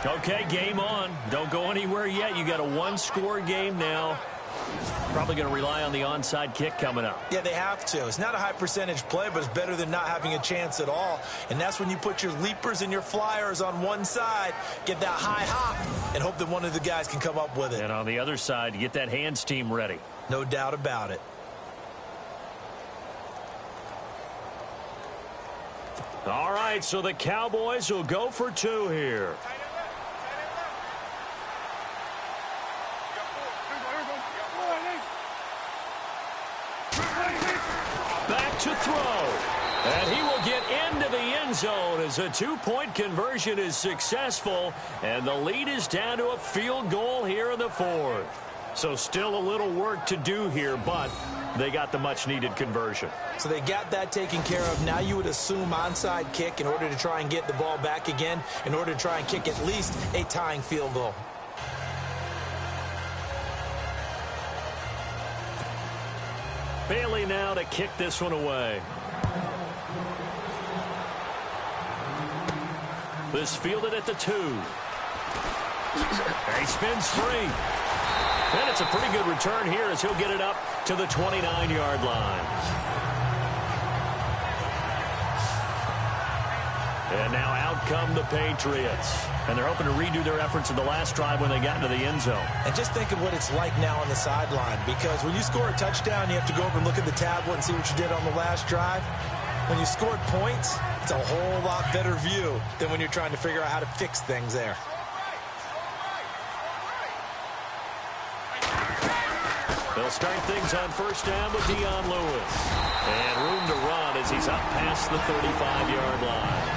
Okay, game on. Don't go anywhere yet. You got a 1-score game now. Probably going to rely on the onside kick coming up. Yeah, they have to. It's not a high percentage play, but it's better than not having a chance at all. And that's when you put your leapers and your flyers on one side, get that high hop, and hope that one of the guys can come up with it. And on the other side, get that hands team ready. No doubt about it. All right, so the Cowboys will go for 2 here. Back to throw. And he will get into the end zone as a 2-point conversion is successful. And the lead is down to a field goal here in the 4th. So still a little work to do here, but they got the much-needed conversion. So they got that taken care of. Now you would assume onside kick in order to try and get the ball back again, in order to try and kick at least a tying field goal. Bailey now to kick this one away. This fielded at the 2. He spins free. And it's a pretty good return here as he'll get it up to the 29-yard line. And now out come the Patriots. And they're hoping to redo their efforts in the last drive when they got into the end zone. And just think of what it's like now on the sideline, because when you score a touchdown, you have to go over and look at the tablet and see what you did on the last drive. When you scored points, it's a whole lot better view than when you're trying to figure out how to fix things there. They'll start things on first down with Dion Lewis. And room to run as he's up past the 35-yard line.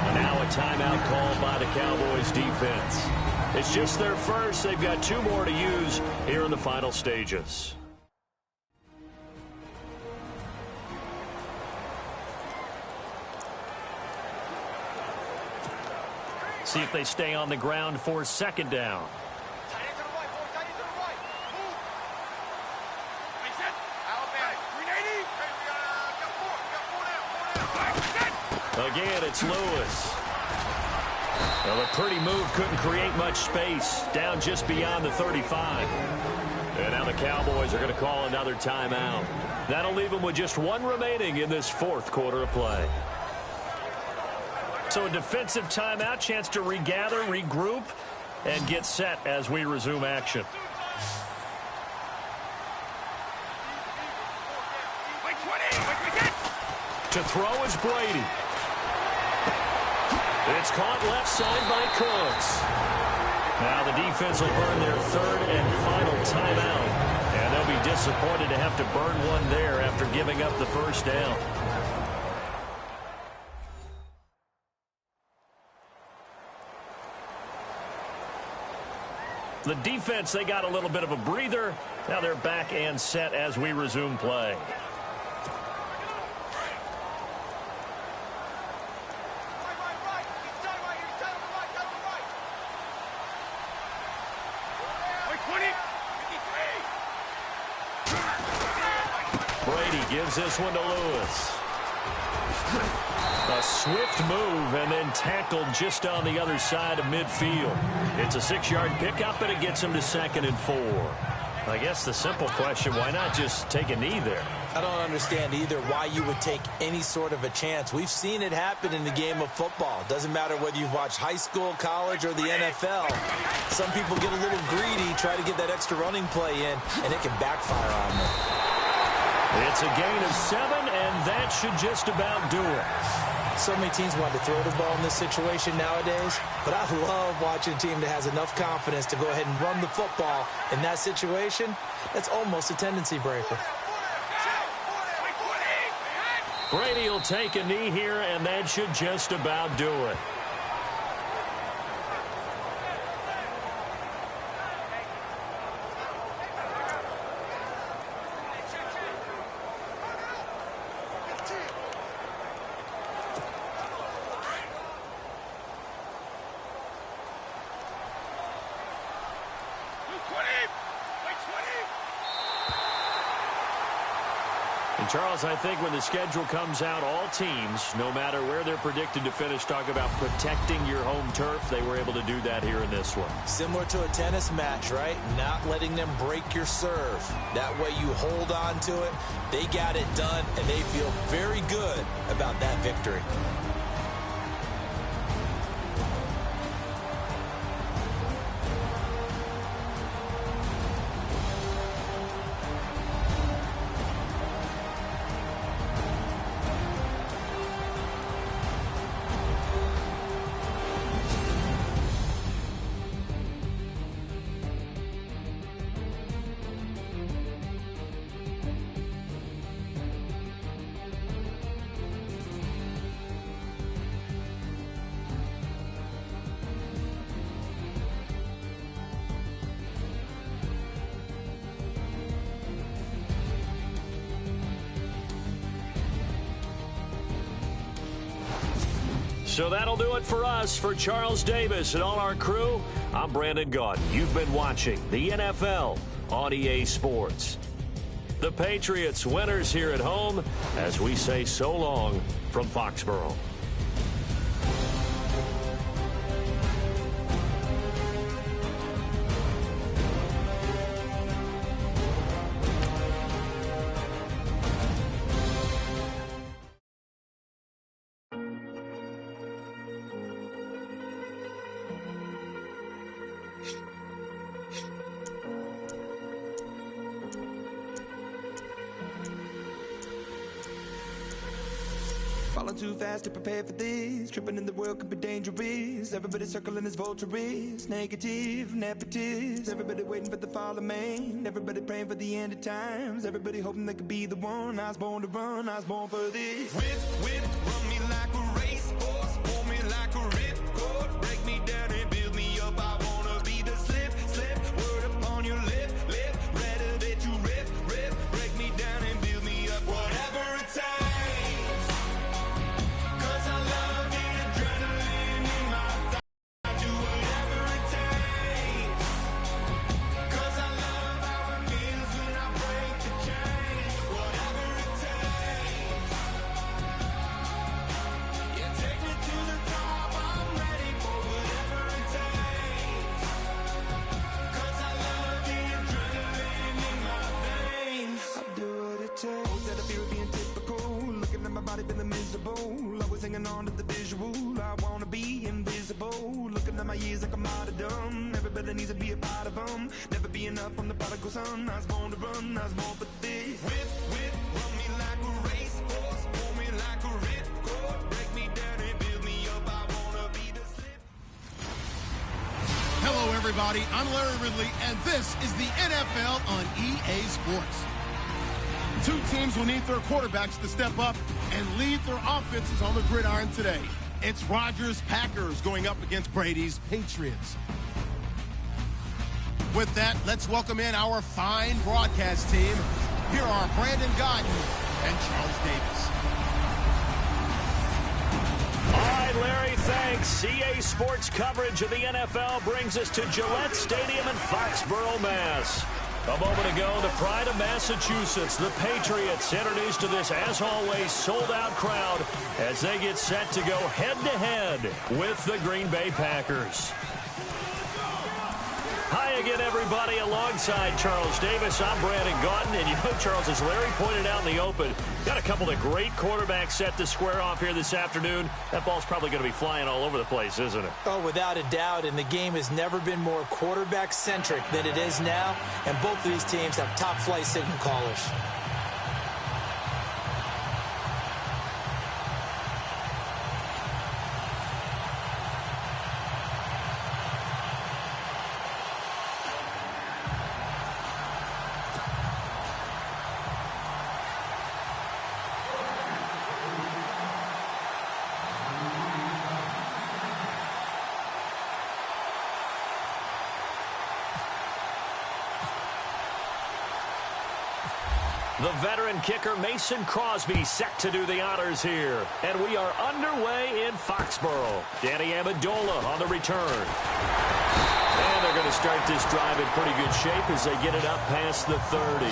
And now a timeout called by the Cowboys defense. It's just their first. They've got 2 more to use here in the final stages. See if they stay on the ground for second down. Again, it's Lewis. Well, a pretty move couldn't create much space. Down just beyond the 35. And now the Cowboys are going to call another timeout. That'll leave them with just one remaining in this fourth quarter of play. So a defensive timeout, chance to regather, regroup, and get set as we resume action. To throw is Brady. It's caught left side by Cooks. Now the defense will burn their third and final timeout. And they'll be disappointed to have to burn one there after giving up the first down. The defense, they got a little bit of a breather. Now they're back and set as we resume play. Brady gives this one to Lewis. A swift move and then tackled just on the other side of midfield. It's a 6-yard pickup, and it gets him to 2nd and 4. I guess the simple question, why not just take a knee there? I don't understand either why you would take any sort of a chance. We've seen it happen in the game of football. Doesn't matter whether you've watched high school, college, or the NFL. Some people get a little greedy, try to get that extra running play in, and it can backfire on them. It's a gain of 7, and that should just about do it. So many teams want to throw the ball in this situation nowadays, but I love watching a team that has enough confidence to go ahead and run the football in that situation. That's almost a tendency breaker. Brady will take a knee here, and that should just about do it. And Charles, I think when the schedule comes out, all teams, no matter where they're predicted to finish, talk about protecting your home turf. They were able to do that here in this one. Similar to a tennis match, right? Not letting them break your serve. That way you hold on to it. They got it done, and they feel very good about that victory. So that'll do it for us. For Charles Davis and all our crew, I'm Brandon Gaudin. You've been watching the NFL on EA Sports. The Patriots winners here at home as we say so long from Foxborough. Falling too fast to prepare for this. Tripping in the world could be dangerous. Everybody circling as vultures. Negative, nepotist. Everybody waiting for the fall of man. Everybody praying for the end of times. Everybody hoping they could be the one. I was born to run, I was born for this. Whip, run me like a racehorse. Pull me like a ripcord. Break me down and build me up. I wanna be the slip. Word upon your lip. Rather that you rip. Break me down and build me up. Whatever it takes. Take me to the top, I'm ready for it. somebody feeling miserable. I was hanging on to the visual. I wanna be invisible. Looking at my years like I'm martyrdom. Everybody needs to be a part of them. Never be enough from the prodigal son. I was born to run, I was born for this. Whip, whip, run me like a racehorse. Pull me like a ripcord. Break me down and build me up. I wanna be the slip. Hello, everybody. I'm Larry Ridley, and this is the NFL on EA Sports. Two teams will need their quarterbacks to step up and lead their offenses on the gridiron today. It's Rodgers' Packers going up against Brady's Patriots. With that, let's welcome in our fine broadcast team. Here are Brandon Godden and Charles Davis. All right, Larry, thanks. EA Sports coverage of the NFL brings us to Gillette Stadium in Foxborough, Mass. A moment ago, the pride of Massachusetts, the Patriots, introduced to this, as always, sold-out crowd as they get set to go head-to-head with the Green Bay Packers. Hi again, everybody. Alongside Charles Davis, I'm Brandon Gaudin. And you know, Charles, as Larry pointed out in the open, got a couple of great quarterbacks set to square off here this afternoon. That ball's probably going to be flying all over the place, isn't it? Oh, without a doubt. And the game has never been more quarterback-centric than it is now. And both of these teams have top-flight signal callers. The veteran kicker Mason Crosby set to do the honors here. And we are underway in Foxborough. Danny Amendola on the return. And they're going to start this drive in pretty good shape as they get it up past the 30.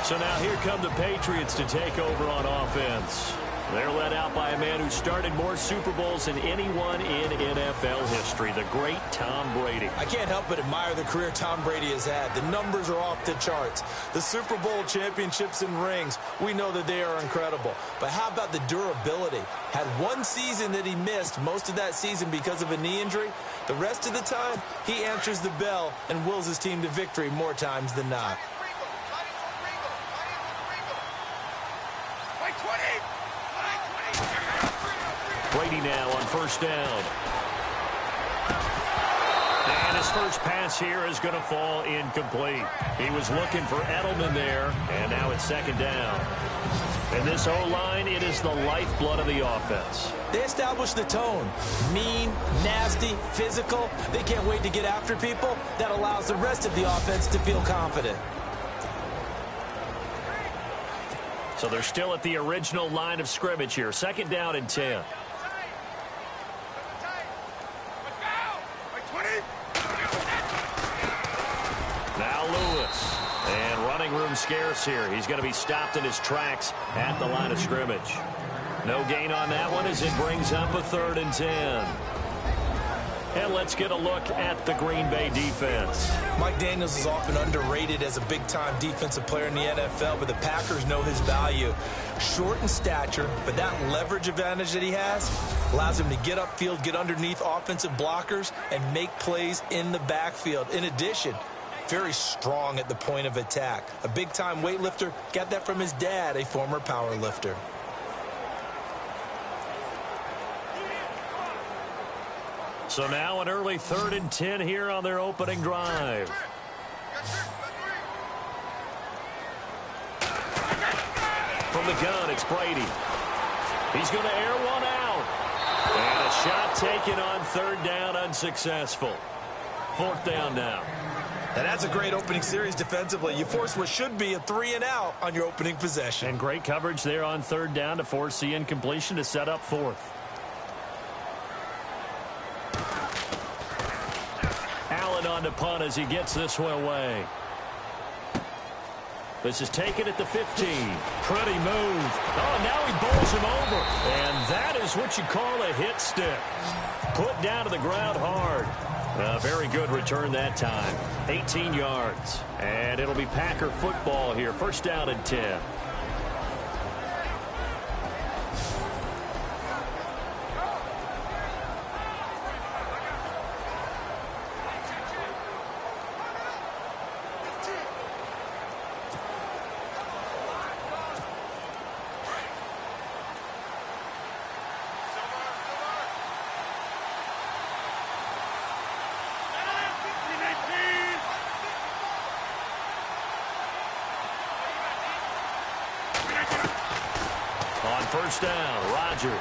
So now here come the Patriots to take over on offense. They're led out by a man who started more Super Bowls than anyone in NFL history, the great Tom Brady. I can't help but admire the career Tom Brady has had. The numbers are off the charts. The Super Bowl championships and rings, we know that they are incredible. But how about the durability? Had one season that he missed, most of that season because of a knee injury. The rest of the time, he answers the bell and wills his team to victory more times than not. Brady now on first down. And his first pass here is going to fall incomplete. He was looking for Edelman there, and now it's second down. And this O-line, it is the lifeblood of the offense. They establish the tone. Mean, nasty, physical. They can't wait to get after people. That allows the rest of the offense to feel confident. So they're still at the original line of scrimmage here. Second down and 10. Now Lewis. And running room scarce here. He's going to be stopped in his tracks at the line of scrimmage. No gain on that one as it brings up a 3rd and 10. And let's get a look at the Green Bay defense. Mike Daniels is often underrated as a big-time defensive player in the NFL, but the Packers know his value. Short in stature, but that leverage advantage that he has allows him to get upfield, get underneath offensive blockers, and make plays in the backfield. In addition, very strong at the point of attack. A big-time weightlifter, got that from his dad, a former power lifter. So now an early 3rd and 10 here on their opening drive. From the gun, it's Brady. He's going to air one out. And a shot taken on 3rd down, unsuccessful. 4th down now. And that's a great opening series defensively. You force what should be a 3-and-out on your opening possession. And great coverage there on 3rd down to force the incompletion to set up 4th. Allen on to punt as he gets this one away. This is taken at the 15. Pretty move. Oh, now he bowls him over. And that is what you call a hit stick. Put down to the ground hard. A very good return that time. 18 yards. And it'll be Packer football here. First down and 10. First down, Rodgers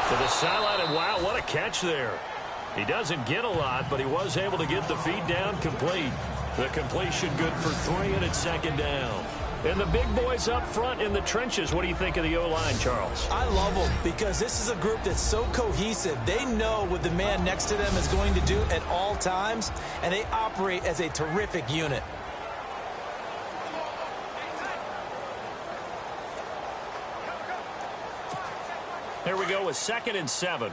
to the sideline, and wow, what a catch there. He doesn't get a lot, but he was able to get the feed down complete. The completion good for 3, and it's second down. And the big boys up front in the trenches. What do you think of the O-line, Charles? I love them because this is a group that's so cohesive. They know what the man next to them is going to do at all times, and they operate as a terrific unit. Here we go with 2nd and 7.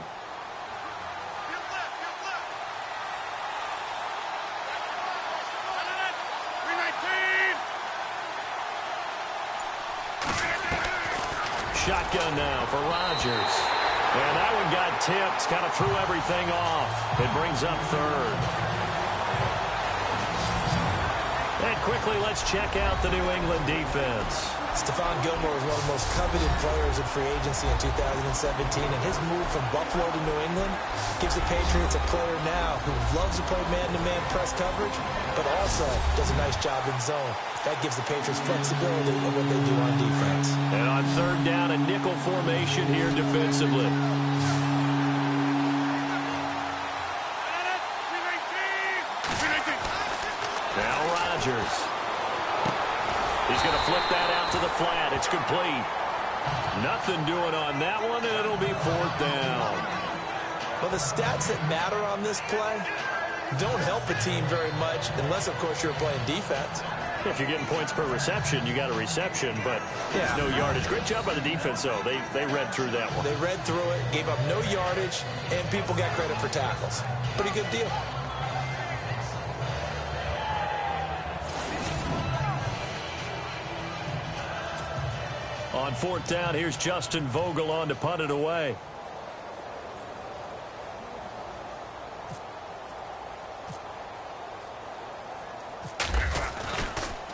Shotgun now for Rodgers. And that one got tipped, kind of threw everything off. It brings up 3rd. And quickly, let's check out the New England defense. Stephon Gilmore was one of the most coveted players in free agency in 2017, and his move from Buffalo to New England gives the Patriots a player now who loves to play man-to-man press coverage, but also does a nice job in zone. That gives the Patriots flexibility in what they do on defense. And on 3rd down, a nickel formation here defensively. Now Rodgers. He's going to flip that out to the flat. It's complete. Nothing doing on that one, and it'll be 4th down. Well, the stats that matter on this play don't help a team very much, unless, of course, you're playing defense. If you're getting points per reception, you got a reception, but there's no yardage. Great job by the defense, though. They read through that one. They read through it, gave up no yardage, and people got credit for tackles. Pretty good deal. On 4th down, here's Justin Vogel on to punt it away.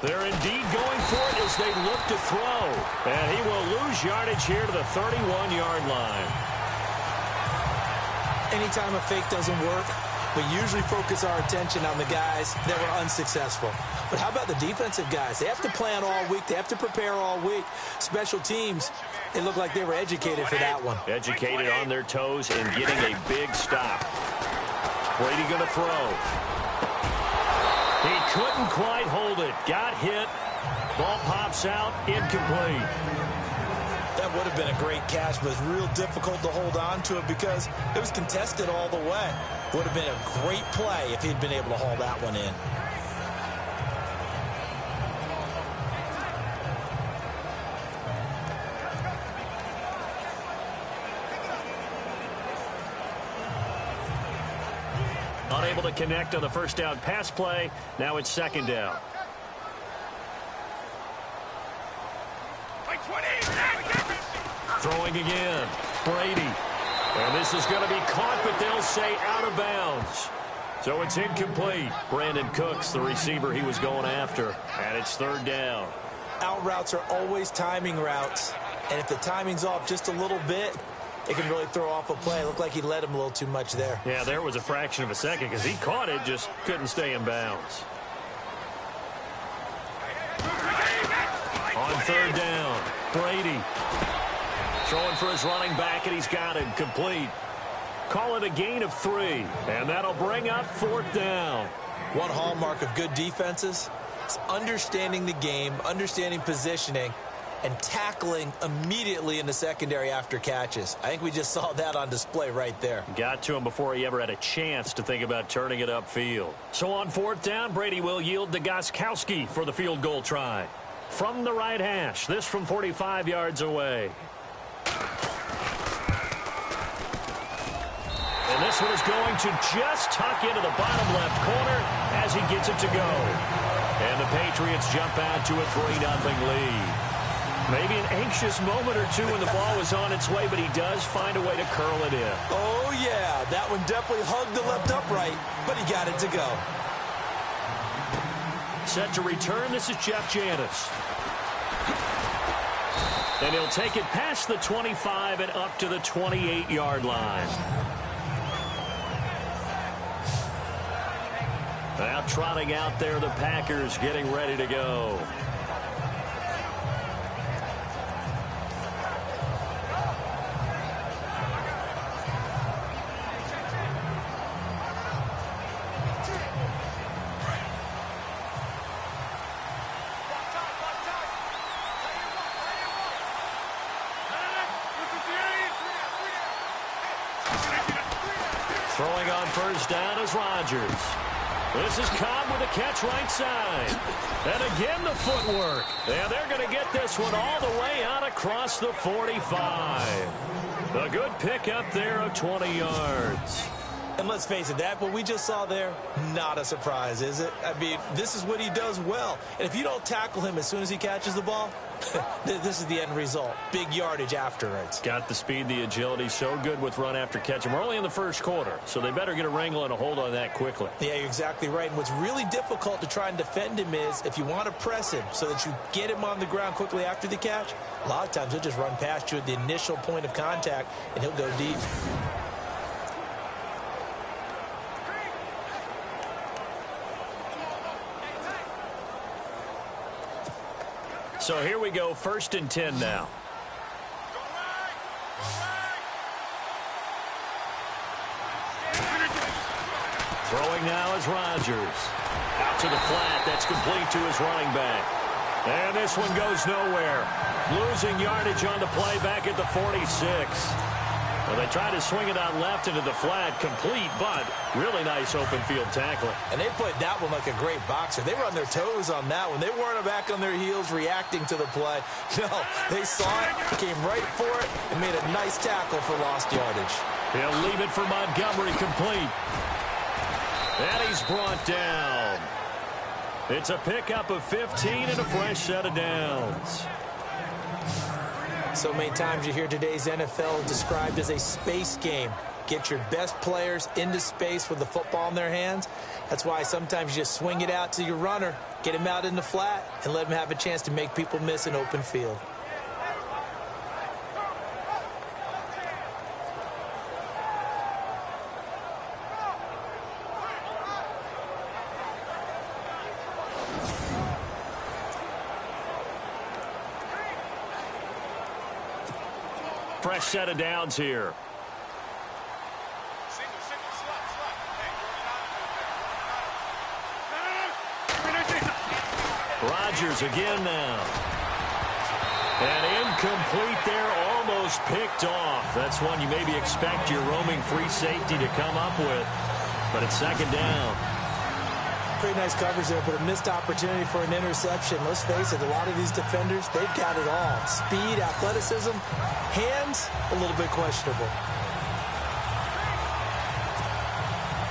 They're indeed going for it as they look to throw. And he will lose yardage here to the 31-yard line. Anytime a fake doesn't work, we usually focus our attention on the guys that were unsuccessful. But how about the defensive guys? They have to plan all week. They have to prepare all week. Special teams, it looked like they were educated for that one. Educated on their toes and getting a big stop. Brady going to throw. He couldn't quite hold it. Got hit. Ball pops out. Incomplete. That would have been a great catch, but it's real difficult to hold on to it because it was contested all the way. Would have been a great play if he'd been able to haul that one in. Unable to connect on the first down pass play. Now it's 2nd down. Throwing again. Brady. And this is going to be caught, but they'll say out of bounds. So it's incomplete. Brandon Cooks, the receiver he was going after. And it's 3rd down. Out routes are always timing routes. And if the timing's off just a little bit, it can really throw off a play. It looked like he led him a little too much there. Yeah, there was a fraction of a second because he caught it, just couldn't stay in bounds. On 3rd down, Brady throwing for his running back, and he's got him complete. Call it a gain of 3, and that'll bring up 4th down. One hallmark of good defenses is understanding the game, understanding positioning, and tackling immediately in the secondary after catches. I think we just saw that on display right there. Got to him before he ever had a chance to think about turning it upfield. So on 4th down, Brady will yield to Gostkowski for the field goal try. From the right hash, this from 45 yards away. And This one is going to just tuck into the bottom left corner as he gets it to go. And the Patriots jump out to a 3-0 lead. Maybe an anxious moment or two when the ball was on its way, but he does find a way to curl it in. Oh, yeah. That one definitely hugged the left upright, but he got it to go. Set to return, this is Jeff Janis. And he'll take it past the 25 and up to the 28-yard line. Now trotting out there, the Packers getting ready to go. Throwing on first down is Rodgers. This is Cobb with a catch right side. And again the footwork. And they're going to get this one all the way out across the 45. A good pickup there of 20 yards. And let's face it, that what we just saw there, not a surprise, is it? I mean, this is what he does well. And if you don't tackle him as soon as he catches the ball, this is the end result. Big yardage afterwards. Got the speed, the agility, so good with run after catch. And we're only in the first quarter, so they better get a wrangle and a hold on that quickly. Yeah, you're exactly right. And what's really difficult to try and defend him is if you want to press him so that you get him on the ground quickly after the catch, a lot of times he'll just run past you at the initial point of contact, and he'll go deep. So here we go, 1st and 10 now. Throwing now is Rodgers. Out to the flat, that's complete to his running back. And this one goes nowhere. Losing yardage on the play back at the 46. Well, they tried to swing it out left into the flat, complete, but really nice open field tackling. And they played that one like a great boxer. They were on their toes on that one. They weren't back on their heels reacting to the play. No, they saw it, came right for it, and made a nice tackle for lost yardage. He'll leave it for Montgomery, complete. And he's brought down. It's a pickup of 15 and a fresh set of downs. So many times you hear today's NFL described as a space game. Get your best players into space with the football in their hands. That's why sometimes you just swing it out to your runner, get him out in the flat, and let him have a chance to make people miss an open field. Fresh set of downs here. Rodgers again now. And incomplete there, almost picked off. That's one you maybe expect your roaming free safety to come up with. But it's 2nd down. Pretty nice coverage there, but a missed opportunity for an interception. Let's face it, a lot of these defenders, they've got it all. Speed, athleticism, hands, a little bit questionable.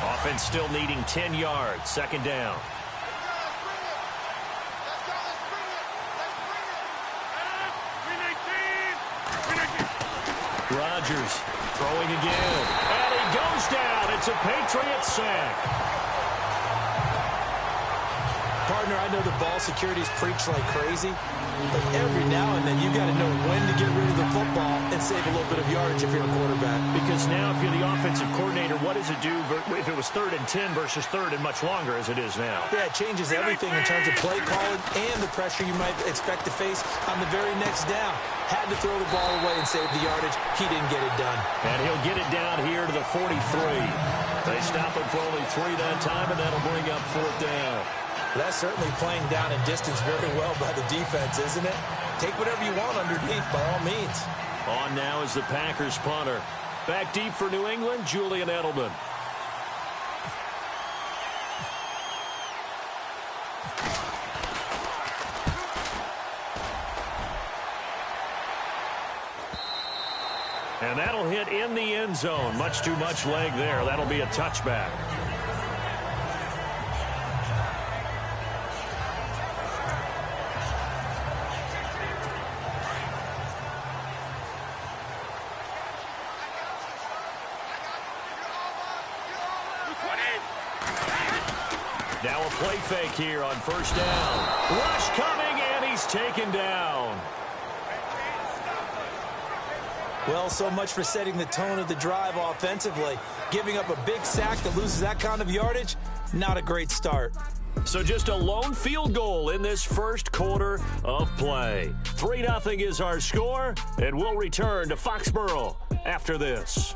Offense still needing 10 yards, 2nd down. Rodgers throwing again. And he goes down. It's a Patriot sack. Partner, I know the ball security's preached like crazy, but every now and then you got to know when to get rid of the football and save a little bit of yardage if you're a quarterback. Because now if you're the offensive coordinator, what does it do if it was 3rd and 10 versus 3rd and much longer as it is now? Yeah, it changes everything in terms of play calling and the pressure you might expect to face on the very next down. Had to throw the ball away and save the yardage. He didn't get it done. And he'll get it down here to the 43. They stop him for only 3 that time, and that'll bring up 4th down. That's certainly playing down in distance very well by the defense, isn't it? Take whatever you want underneath, by all means. On now is the Packers punter. Back deep for New England, Julian Edelman. And And that'll hit in the end zone. Much too much leg there. That'll be a touchback. Now a play fake here on first down. Rush coming, and he's taken down. Well, so much for setting the tone of the drive offensively. Giving up a big sack that loses that kind of yardage, not a great start. So just a lone field goal in this first quarter of play. 3-0 is our score, and we'll return to Foxborough after this.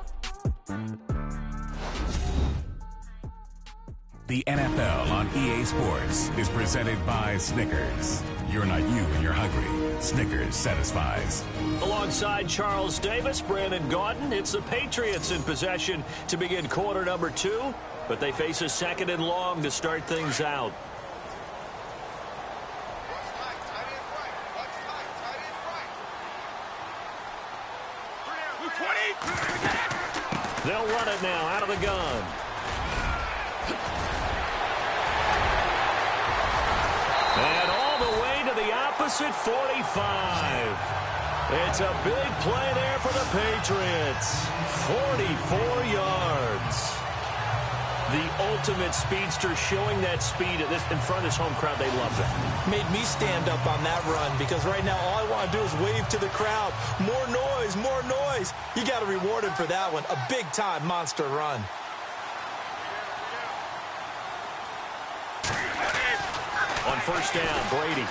The NFL on EA Sports is presented by Snickers. You're not you when you're hungry. Snickers satisfies. Alongside Charles Davis, Brandon Gaudin, it's the Patriots in possession to begin quarter number 2, but they face a second and long to start things out. They'll run it now out of the gun. And all the way to the opposite 45. It's a big play there for the Patriots. 44 yards. The ultimate speedster, showing that speed in front of this home crowd. They love that. Made me stand up on that run because right now all I want to do is wave to the crowd. More noise, more noise. You got to reward him for that one. A big-time monster run. On first down, Brady.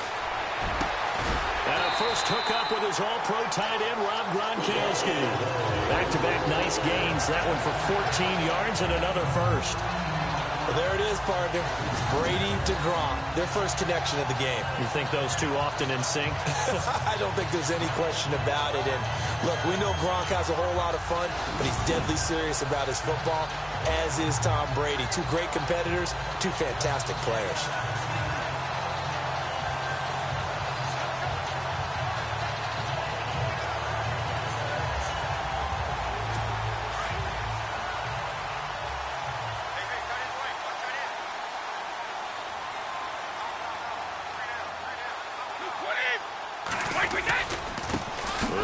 And a first hookup with his all-pro tight end, Rob Gronkowski. Back-to-back nice gains. That one for 14 yards and another first. Well, there it is, partner. Brady to Gronk. Their first connection of the game. You think those two often in sync? I don't think there's any question about it. And, look, we know Gronk has a whole lot of fun, but he's deadly serious about his football, as is Tom Brady. Two great competitors, two fantastic players.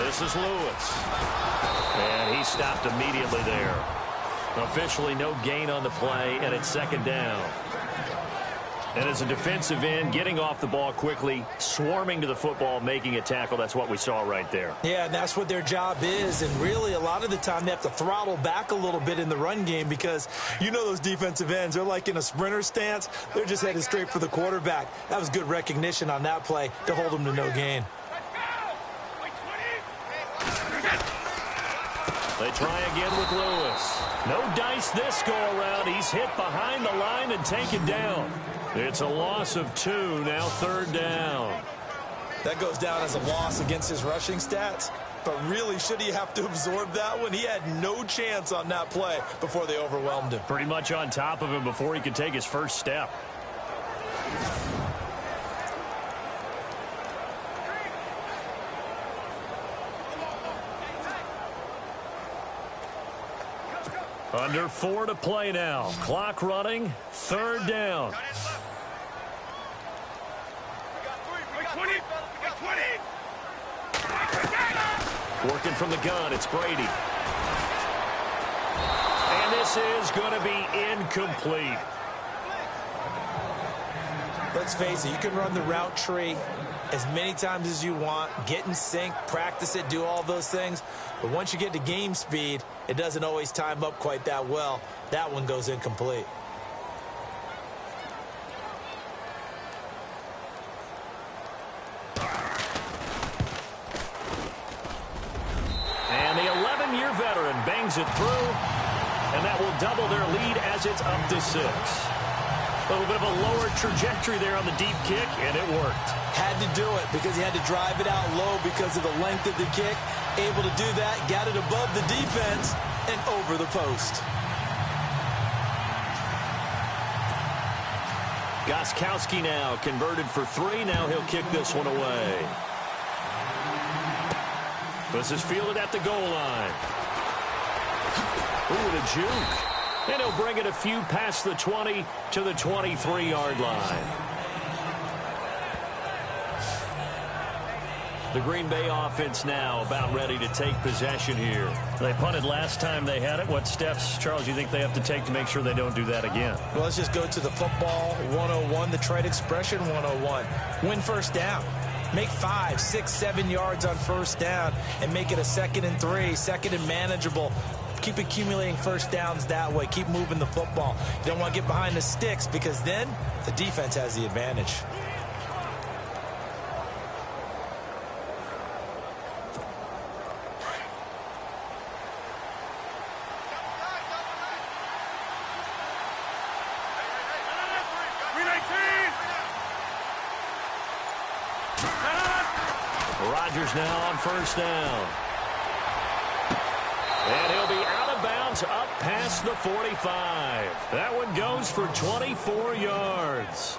This is Lewis. And he stopped immediately there. Officially no gain on the play, and it's second down. And as a defensive end, getting off the ball quickly, swarming to the football, making a tackle, that's what we saw right there. Yeah, and that's what their job is. And really, a lot of the time, they have to throttle back a little bit in the run game because you know those defensive ends, they're like in a sprinter stance. They're just headed straight for the quarterback. That was good recognition on that play to hold them to no gain. They try again with Lewis. No dice this go-around. He's hit behind the line and taken down. It's a loss of 2, now third down. That goes down as a loss against his rushing stats. But really, should he have to absorb that one? He had no chance on that play before they overwhelmed him. Pretty much on top of him before he could take his first step. Under 4 to play now. Clock running. Third down. Working from the gun, it's Brady. And this is going to be incomplete. Let's face it, you can run the route tree as many times as you want, get in sync, practice it, do all those things. But once you get to game speed, it doesn't always time up quite that well. That one goes incomplete. And the 11-year veteran bangs it through, and that will double their lead as it's up to 6. A little bit of a lower trajectory there on the deep kick, and it worked. Had to do it because he had to drive it out low because of the length of the kick. Able to do that, got it above the defense and over the post. Gostkowski now converted for 3. Now he'll kick this one away. This is fielded at the goal line. Ooh, the juke. And he'll bring it a few past the 20 to the 23-yard line. The Green Bay offense now about ready to take possession here. They punted last time they had it. What steps, Charles, you think they have to take to make sure they don't do that again? Well, let's just go to the football 101, the trade expression 101. Win first down. Make 5, 6, 7 yards on first down and make it a 2nd and 3, 2nd and manageable. Keep accumulating first downs that way. Keep moving the football. You don't want to get behind the sticks because then the defense has the advantage. Rodgers now on first down. And he'll be out of bounds up past the 45. That one goes for 24 yards.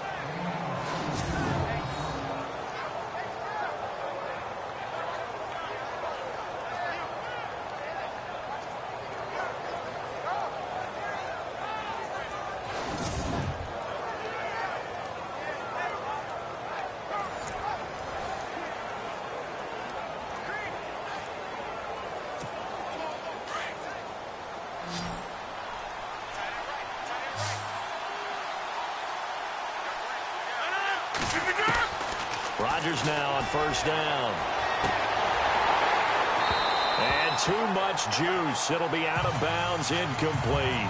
Rodgers now on first down. And too much juice. It'll be out of bounds, incomplete.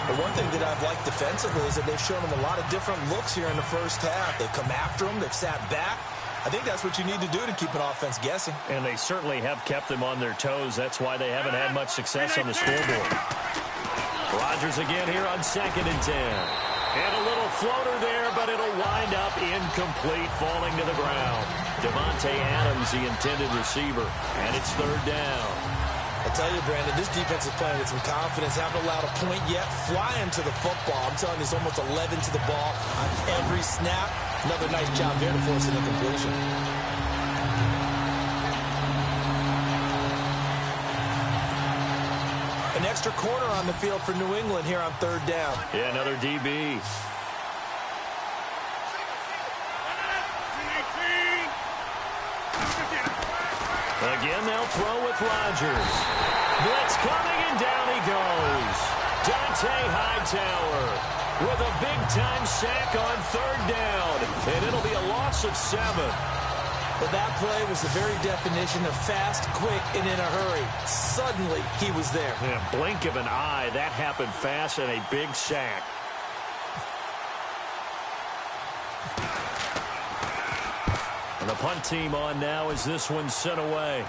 The one thing that I've liked defensively is that they've shown them a lot of different looks here in the first half. They've come after them. They've sat back. I think that's what you need to do to keep an offense guessing. And they certainly have kept them on their toes. That's why they haven't had much success on the scoreboard. Rodgers again here on 2nd and 10. And a little floater there, but it'll wind up incomplete, falling to the ground. Devontae Adams, the intended receiver, and it's 3rd down. I tell you, Brandon, this defense is playing with some confidence. Haven't allowed a point yet. Flying to the football. I'm telling you, it's almost 11 to the ball on every snap. Another nice job there to force an incompletion. An extra corner on the field for New England here on 3rd down. Yeah, another DB. Again, they'll throw with Rodgers. Blitz coming, and down he goes. Dante Hightower with a big-time sack on 3rd down. And it'll be a loss of 7. But that play was the very definition of fast, quick, and in a hurry. Suddenly, he was there. Yeah, blink of an eye. That happened fast and a big sack. And the punt team on now as this one's sent away.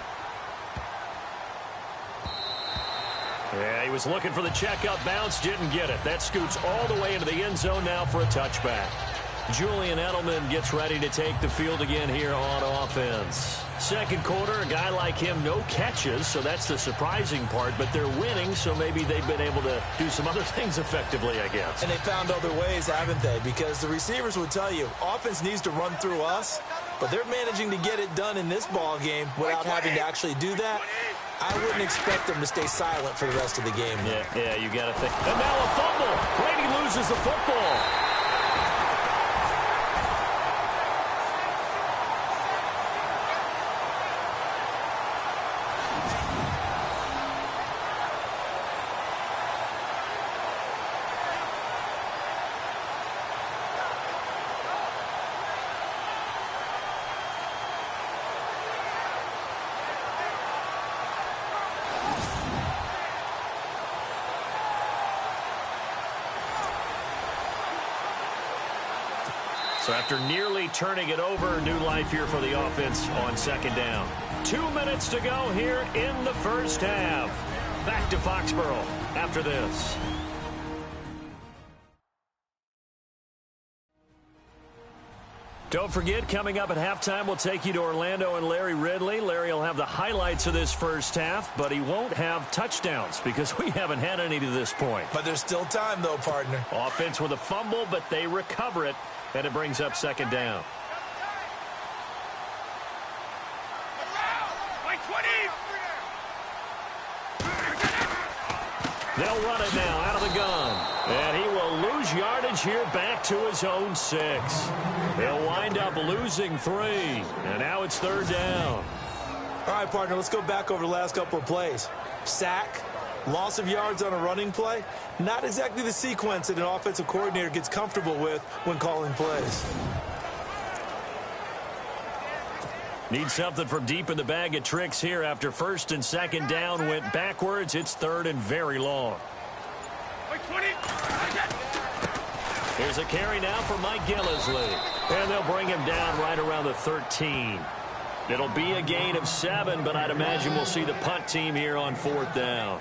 Yeah, he was looking for the checkup bounce, didn't get it. That scoots all the way into the end zone now for a touchback. Julian Edelman gets ready to take the field again here on offense. Second quarter, a guy like him, no catches, so that's the surprising part, but they're winning, so maybe they've been able to do some other things effectively, I guess. And they found other ways, haven't they? Because the receivers would tell you, offense needs to run through us, but they're managing to get it done in this ball game without having to actually do that. I wouldn't expect them to stay silent for the rest of the game. Yeah, you got to think. And now a fumble. Brady loses the football. So after nearly turning it over, new life here for the offense on 2nd down. 2 minutes to go here in the first half. Back to Foxborough after this. Don't forget, coming up at halftime, we'll take you to Orlando and Larry Ridley. Larry will have the highlights of this first half, but he won't have touchdowns because we haven't had any to this point. But there's still time, though, partner. Offense with a fumble, but they recover it, and it brings up 2nd down. They'll run it now out of the gun. And he will lose yardage here back to his own 6. They'll wind up losing 3. And now it's 3rd down. All right, partner, let's go back over the last couple of plays. Sack, loss of yards on a running play. Not exactly the sequence that an offensive coordinator gets comfortable with when calling plays. Need something from deep in the bag of tricks here after 1st and 2nd down went backwards. It's 3rd and very long. Here's a carry now for Mike Gillisley. And they'll bring him down right around the 13. It'll be a gain of 7, but I'd imagine we'll see the punt team here on 4th down.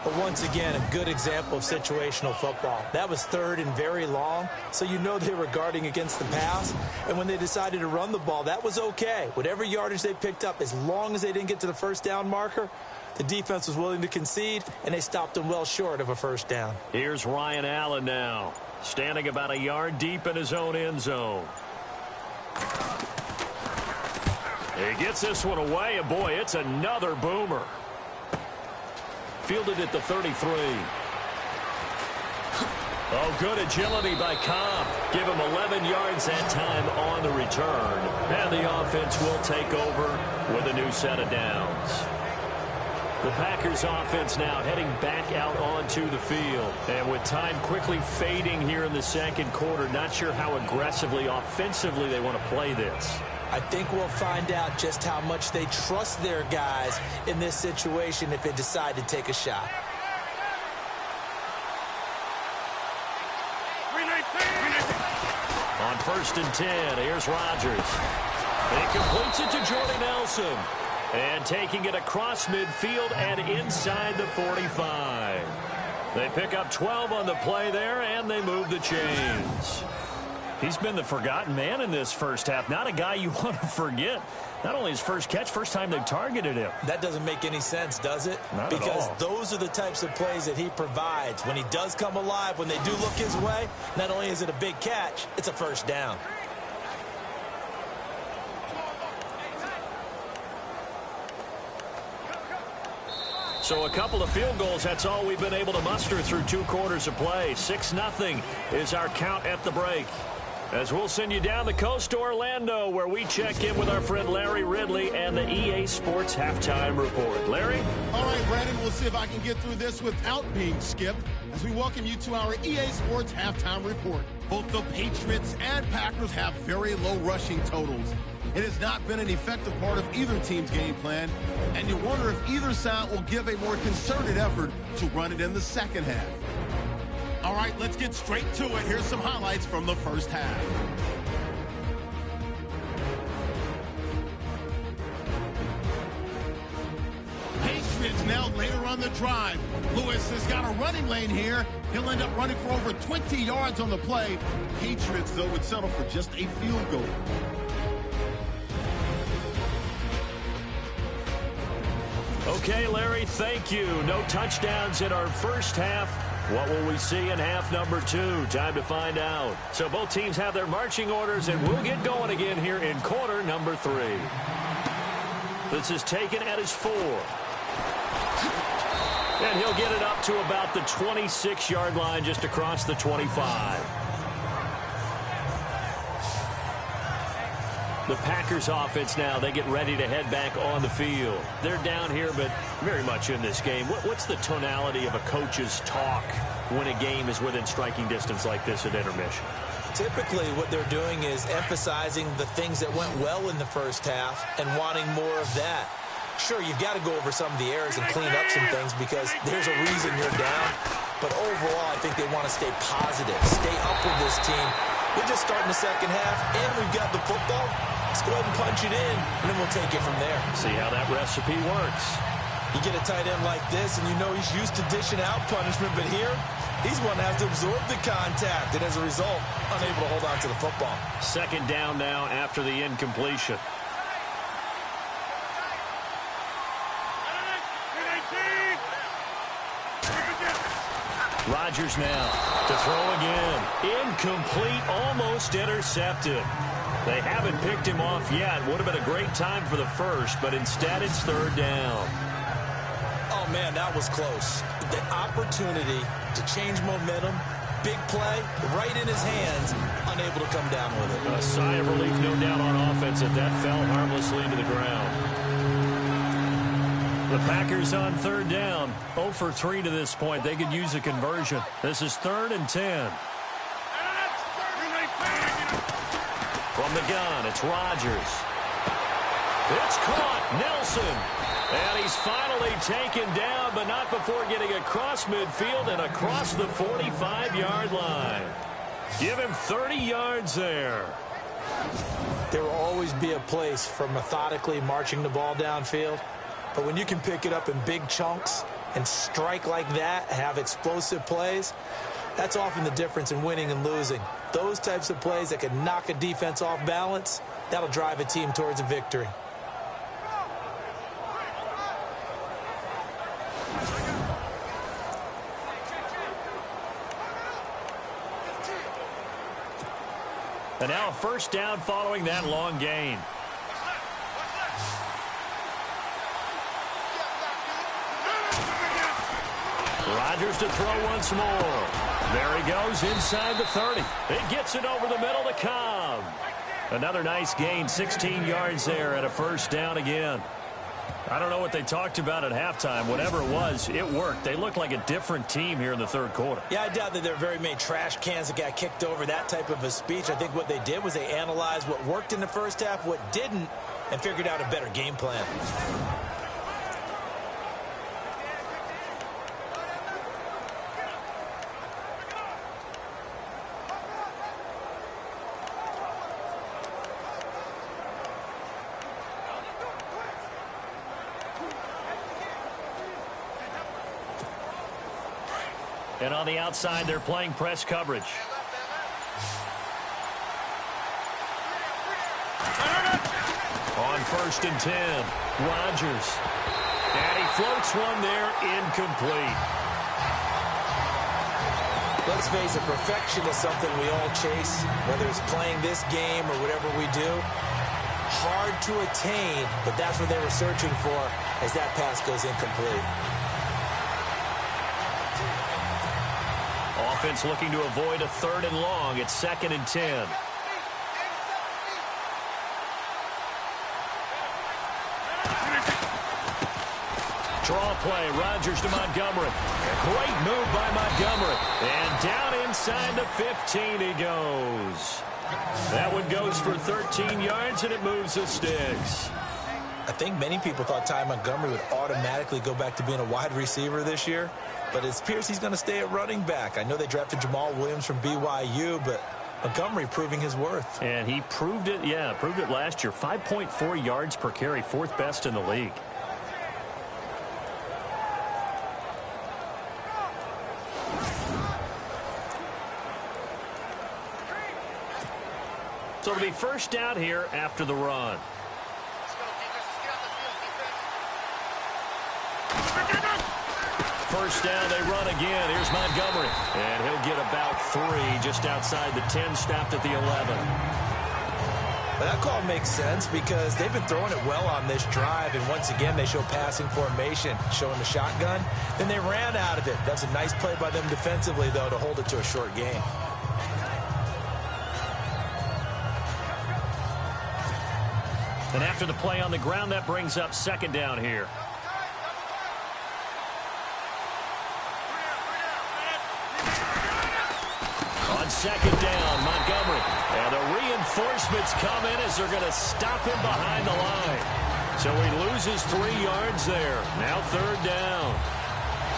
But once again, a good example of situational football. That was 3rd and very long, so you know they were guarding against the pass. And when they decided to run the ball, that was okay. Whatever yardage they picked up, as long as they didn't get to the 1st down marker, the defense was willing to concede, and they stopped them well short of a 1st down. Here's Ryan Allen now, standing about a yard deep in his own end zone. He gets this one away, and boy, it's another boomer. Fielded at the 33. Oh, good agility by Cobb. Give him 11 yards that time on the return. And the offense will take over with a new set of downs. The Packers offense now heading back out onto the field. And with time quickly fading here in the 2nd quarter, not sure how aggressively, offensively they want to play this. I think we'll find out just how much they trust their guys in this situation if they decide to take a shot. On 1st and 10, here's Rodgers. He completes it to Jordy Nelson. And taking it across midfield and inside the 45. They pick up 12 on the play there, and they move the chains. He's been the forgotten man in this first half. Not a guy you want to forget. Not only his first catch, first time they've targeted him. That doesn't make any sense, does it? Not because at all. Those are the types of plays that he provides. When he does come alive, when they do look his way, not only is it a big catch, it's a 1st down. So a couple of field goals, that's all we've been able to muster through 2 quarters of play. 6-0 is our count at the break. As we'll send you down the coast to Orlando, where we check in with our friend Larry Ridley and the EA Sports Halftime Report. Larry? All right, Brandon, we'll see if I can get through this without being skipped as we welcome you to our EA Sports Halftime Report. Both the Patriots and Packers have very low rushing totals. It has not been an effective part of either team's game plan, and you wonder if either side will give a more concerted effort to run it in the 2nd half. All right, let's get straight to it. Here's some highlights from the first half. Patriots now later on the drive. Lewis has got a running lane here. He'll end up running for over 20 yards on the play. Patriots, though, would settle for just a field goal. Okay, Larry, thank you. No touchdowns in our first half. What will we see in half number 2? Time to find out. So both teams have their marching orders, and we'll get going again here in quarter number 3. This is taken at his 4. And he'll get it up to about the 26-yard line, just across the 25. The Packers offense now, they get ready to head back on the field. They're down here, but very much in this game. What's the tonality of a coach's talk when a game is within striking distance like this at intermission? Typically, what they're doing is emphasizing the things that went well in the first half and wanting more of that. Sure, you've got to go over some of the errors and clean up some things because there's a reason you're down. But overall, I think they want to stay positive, stay up with this team. We're just starting the second half, and we've got the football. Let's go ahead and punch it in, and then we'll take it from there. See how that recipe works. You get a tight end like this, and you know he's used to dishing out punishment, but here, he's going to have to absorb the contact, and as a result, unable to hold on to the football. 2nd down now after the incompletion. Rodgers now to throw again. Incomplete, almost intercepted. They haven't picked him off yet. Would have been a great time for the first, but instead it's 3rd down. Oh, man, that was close. the opportunity to change momentum. Big play, right in his hands, unable to come down with it. A sigh of relief, no doubt, on offense that fell harmlessly to the ground. The Packers on third down, 0 for 3 to this point. They could use a conversion. This is 3rd and 10. From the gun, it's Rodgers. It's caught, Nelson. And he's finally taken down, but not before getting across midfield and across the 45-yard line. Give him 30 yards there. There will always be a place for methodically marching the ball downfield. But when you can pick it up in big chunks and strike like that, have explosive plays, that's often the difference in winning and losing. Those types of plays that can knock a defense off balance, that'll drive a team towards a victory. And now a first down following that long gain. Rodgers to throw once more. There he goes inside the 30. It gets it over the middle to Cobb. Another nice gain, 16 yards there at a first down again. I don't know what they talked about at halftime. Whatever it was, it worked. They looked like a different team here in the third quarter. Yeah, I doubt that there are very many trash cans that got kicked over, that type of a speech. I think what they did was they analyzed what worked in the first half, what didn't, and figured out a better game plan. And on the outside, they're playing press coverage. On 1st and 10, Rodgers. And he floats one there, incomplete. Let's face it, perfection is something we all chase, whether it's playing this game or whatever we do. Hard to attain, but that's what they were searching for as that pass goes incomplete. Offense looking to avoid a 3rd and long. It's 2nd and 10. Draw play, Rodgers to Montgomery. A great move by Montgomery. And down inside the 15 he goes. That one goes for 13 yards, and it moves the sticks. I think many people thought Ty Montgomery would automatically go back to being a wide receiver this year, but it appears he's going to stay at running back. I know they drafted Jamal Williams from BYU, but Montgomery proving his worth. And he proved it, proved it last year. 5.4 yards per carry, 4th best in the league. So it'll be first down here after the run. First down, they run again. Here's Montgomery. And he'll get about 3 just outside the 10, stopped at the 11. Well, that call makes sense because they've been throwing it well on this drive, and once again they show passing formation, showing the shotgun. Then they ran out of it. That's a nice play by them defensively, though, to hold it to a short gain. And after the play on the ground, that brings up 2nd down here. On 2nd down, Montgomery. And the reinforcements come in as they're going to stop him behind the line. So he loses 3 yards there. Now 3rd down.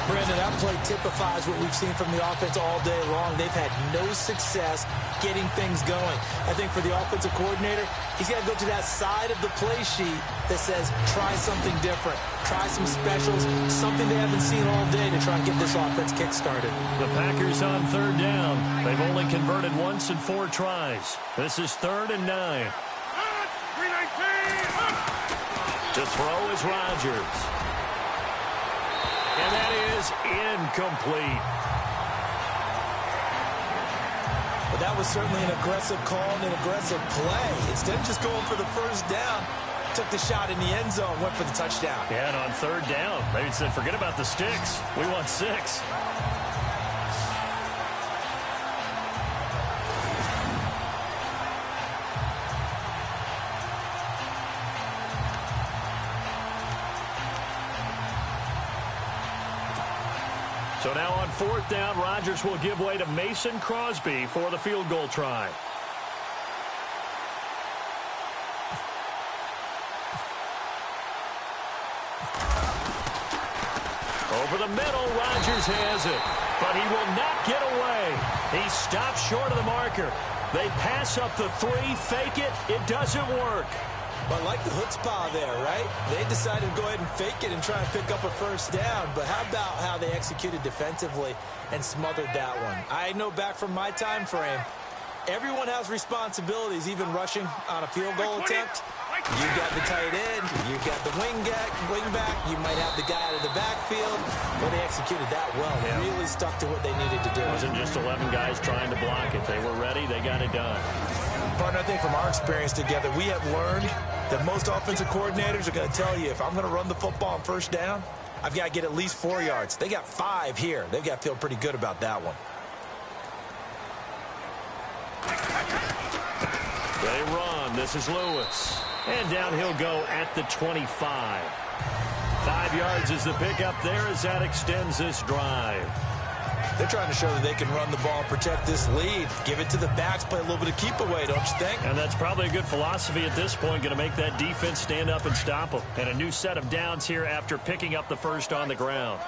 Brandon, that play typifies what we've seen from the offense all day long. They've had no success getting things going. I think for the offensive coordinator, he's got to go to that side of the play sheet that says, try something different. Try some specials, something they haven't seen all day to try and get this offense kick-started. The Packers on 3rd down. They've only converted once in 4 tries. This is 3rd and 9. To throw is Rodgers. And that is incomplete. But that was certainly an aggressive call and an aggressive play. Instead of just going for the first down, took the shot in the end zone, went for the touchdown. Yeah, and on third down, they said, forget about the sticks. We want 6. So now on fourth down, Rodgers will give way to Mason Crosby for the field goal try. Over the middle, Rodgers has it, but he will not get away. He stops short of the marker. They pass up the 3, fake it. It doesn't work. But like the chutzpah there, right? They decided to go ahead and fake it and try and pick up a first down. But how about how they executed defensively and smothered that one? I know back from my time frame, everyone has responsibilities, even rushing on a field goal attempt. You got the tight end, you got the wing back, you might have the guy out of the backfield. But they executed that well. They really stuck to what they needed to do. It wasn't just 11 guys trying to block it. They were ready. They got it done. Partner, I think from our experience together, we have learned that most offensive coordinators are going to tell you, if I'm going to run the football on first down, I've got to get at least 4 yards. They got 5 here. They've got to feel pretty good about that one. They run. This is Lewis. And down he'll go at the 25. 5 yards is the pickup there as that extends this drive. They're trying to show that they can run the ball, protect this lead, give it to the backs, play a little bit of keep away, don't you think? And that's probably a good philosophy at this point, going to make that defense stand up and stop them. And a new set of downs here after picking up the first on the ground.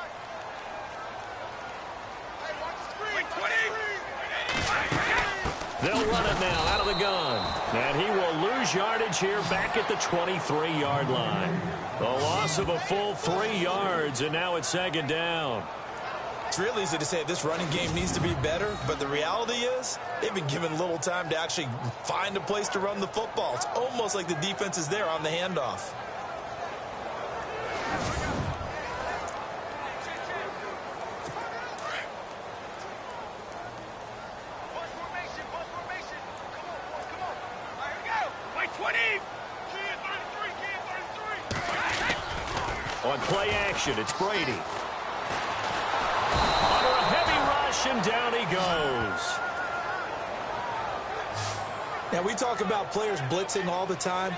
They'll run it now out of the gun. And he will lose yardage here back at the 23-yard line. The loss of a full 3 yards, and now it's second down. It's real easy to say this running game needs to be better, but the reality is they've been given little time to actually find a place to run the football. It's almost like the defense is there on the handoff. On play action, it's Brady. Under a heavy rush, and down he goes. Now, we talk about players blitzing all the time.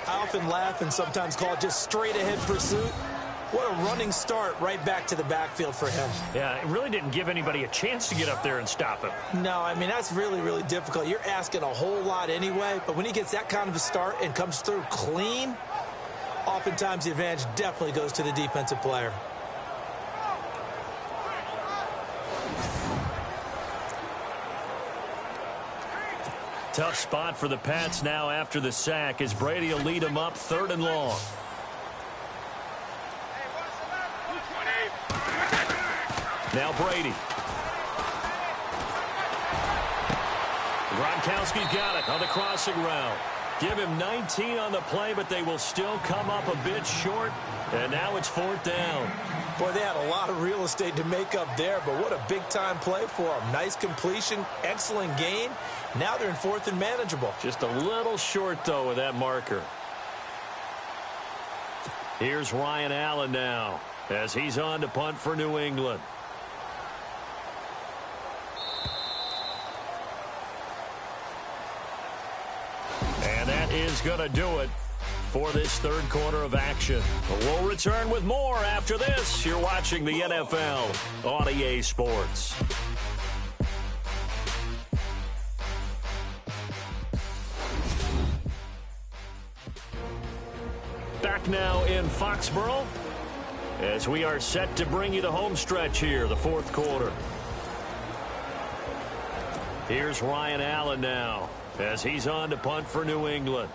I often laugh and sometimes call it just straight-ahead pursuit. What a running start right back to the backfield for him. Yeah, it really didn't give anybody a chance to get up there and stop him. No, I mean, that's really, really difficult. You're asking a whole lot anyway, but when he gets that kind of a start and comes through clean, oftentimes the advantage definitely goes to the defensive player. Tough spot for the Pats now after the sack as Brady will lead them up 3rd and long. Now Brady. Gronkowski's got it on the crossing route. Give him 19 on the play, but they will still come up a bit short. And now it's 4th down. Boy, they had a lot of real estate to make up there, but what a big-time play for them. Nice completion, excellent gain. Now they're in 4th and manageable. Just a little short, though, with that marker. Here's Ryan Allen now as he's on to punt for New England. And that is going to do it for this 3rd quarter of action. We'll return with more after this. You're watching the NFL on EA Sports. Back now in Foxborough as we are set to bring you the home stretch here, the 4th quarter. Here's Ryan Allen now as he's on to punt for New England.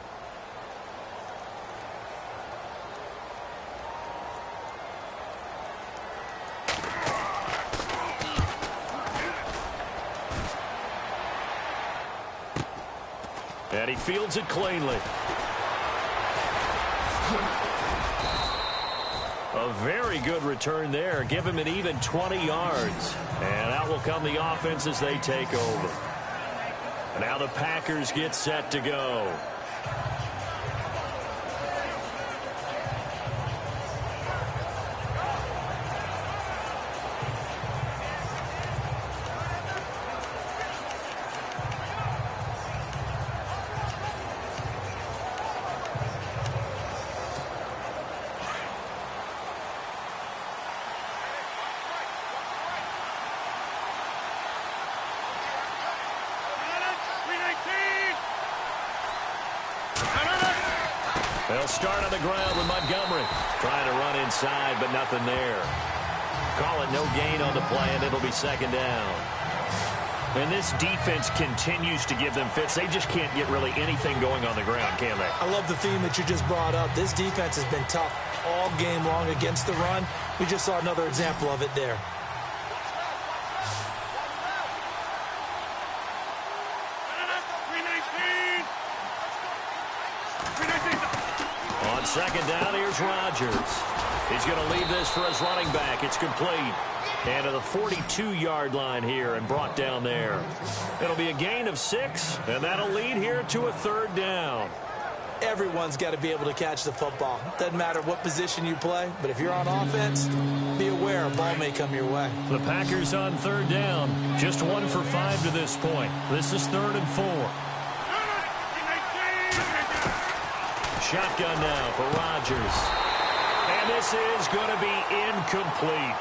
And he fields it cleanly. A very good return there. Give him an even 20 yards. And out will come the offense as they take over. Now the Packers get set to go. They'll start on the ground with Montgomery. Trying to run inside, but nothing there. Call it no gain on the play, and it'll be second down. And this defense continues to give them fits. They just can't get really anything going on the ground, can they? I love the theme that you just brought up. This defense has been tough all game long against the run. We just saw another example of it there. On second down, here's Rodgers. He's going to leave this for his running back. It's complete. And to the 42-yard line here and brought down there. It'll be a gain of 6, and that'll lead here to a third down. Everyone's got to be able to catch the football. Doesn't matter what position you play, but if you're on offense, be aware a ball may come your way. The Packers on third down. Just 1 for 5 to this point. This is 3rd and 4. Shotgun now for Rodgers. And this is going to be incomplete.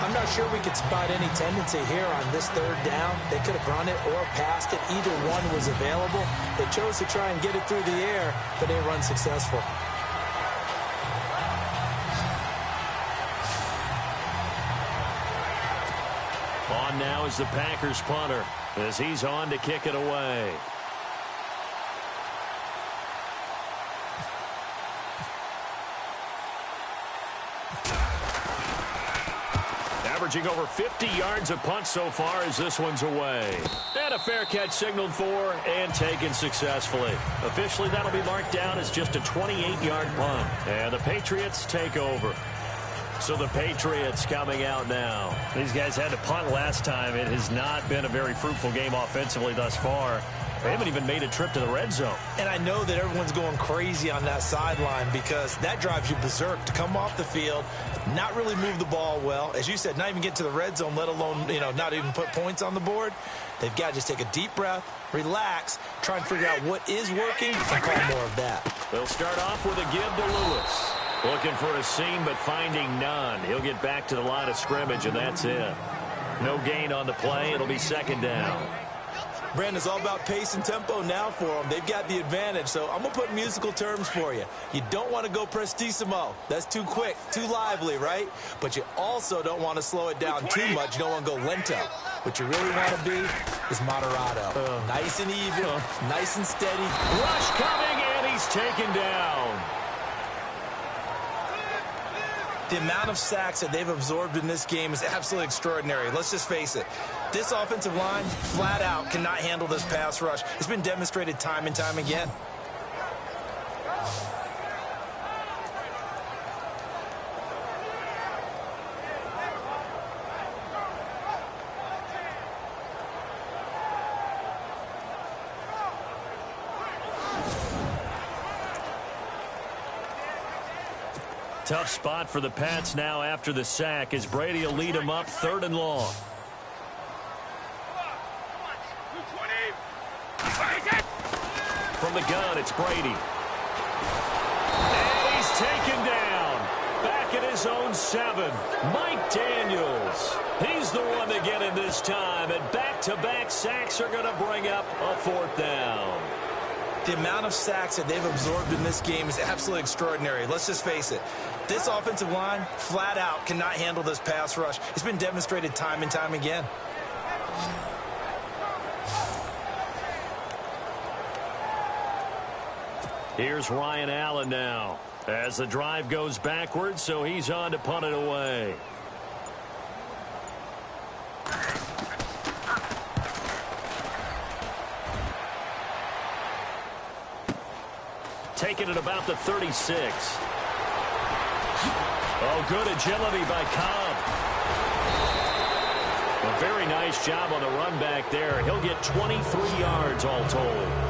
I'm not sure we could spot any tendency here on this third down. They could have run it or passed it. Either one was available. They chose to try and get it through the air, but they run successful. On now is the Packers punter as he's on to kick it away. Averaging over 50 yards a punt so far as this one's away. And a fair catch signaled for and taken successfully. Officially, that'll be marked down as just a 28-yard punt. And the Patriots take over. So the Patriots coming out now. These guys had to punt last time. It has not been a very fruitful game offensively thus far. They haven't even made a trip to the red zone. And I know that everyone's going crazy on that sideline because that drives you berserk to come off the field, not really move the ball well. As you said, not even get to the red zone, let alone, not even put points on the board. They've got to just take a deep breath, relax, try and figure out what is working, and call more of that. They'll start off with a give to Lewis. Looking for a seam, but finding none. He'll get back to the line of scrimmage, and that's it. No gain on the play. It'll be second down. Brandon, it's all about pace and tempo now for them. They've got the advantage, so I'm going to put musical terms for you. You don't want to go prestissimo. That's too quick, too lively, right? But you also don't want to slow it down too much. You don't want to go lento. What you really want to be is moderato. Nice and even, nice and steady. Rush coming, and he's taken down. The amount of sacks that they've absorbed in this game is absolutely extraordinary. Let's just face it. This offensive line, flat out, cannot handle this pass rush. It's been demonstrated time and time again. Tough spot for the Pats now after the sack as Brady will lead them up 3rd and long. From the gun, it's Brady. And he's taken down. Back at his own 7. Mike Daniels. He's the one to get in this time. And back-to-back sacks are going to bring up a 4th down. The amount of sacks that they've absorbed in this game is absolutely extraordinary. Let's just face it. This offensive line, flat out, cannot handle this pass rush. It's been demonstrated time and time again. Here's Ryan Allen now as the drive goes backwards, so he's on to punt it away. Taking it about the 36. Oh, good agility by Cobb. A very nice job on the run back there. He'll get 23 yards all told.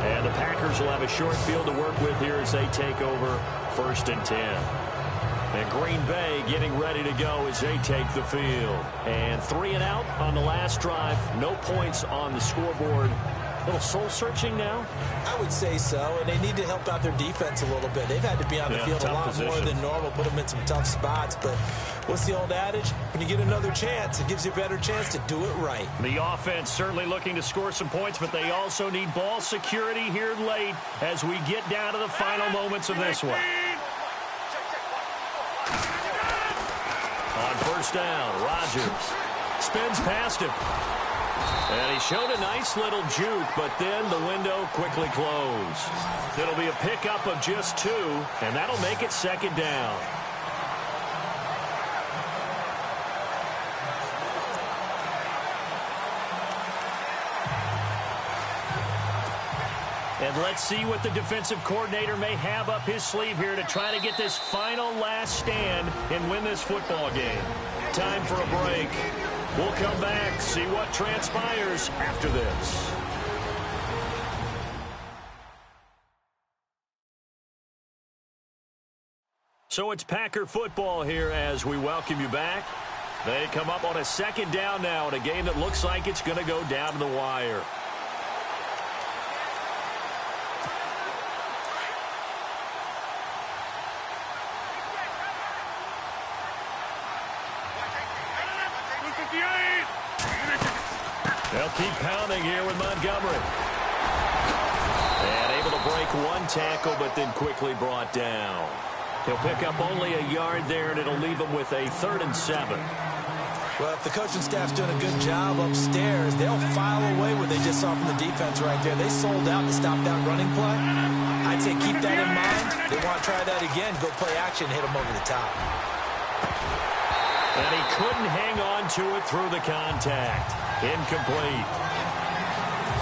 And the Packers will have a short field to work with here as they take over 1st and 10. And Green Bay getting ready to go as they take the field. And 3 and out on the last drive. No points on the scoreboard A little soul-searching now? I would say so, and they need to help out their defense a little bit. They've had to be on the field a lot more than normal, put them in some tough spots. But what's the old adage? When you get another chance, it gives you a better chance to do it right. The offense certainly looking to score some points, but they also need ball security here late as we get down to the final moments of this one. On first down, Rodgers spins past him. And he showed a nice little juke, but then the window quickly closed. It'll be a pickup of just 2, and that'll make it second down. And let's see what the defensive coordinator may have up his sleeve here to try to get this final last stand and win this football game. Time for a break. We'll come back, see what transpires after this. So it's Packer football here as we welcome you back. They come up on a second down now in a game that looks like it's going to go down to the wire. They'll keep pounding here with Montgomery. And able to break one tackle, but then quickly brought down. He'll pick up only a yard there, and it'll leave him with a 3rd and 7. Well, if the coaching staff's doing a good job upstairs, they'll file away what they just saw from the defense right there. They sold out to stop that running play. I'd say keep that in mind. They want to try that again, go play action, hit them over the top. And he couldn't hang on to it through the contact. Incomplete.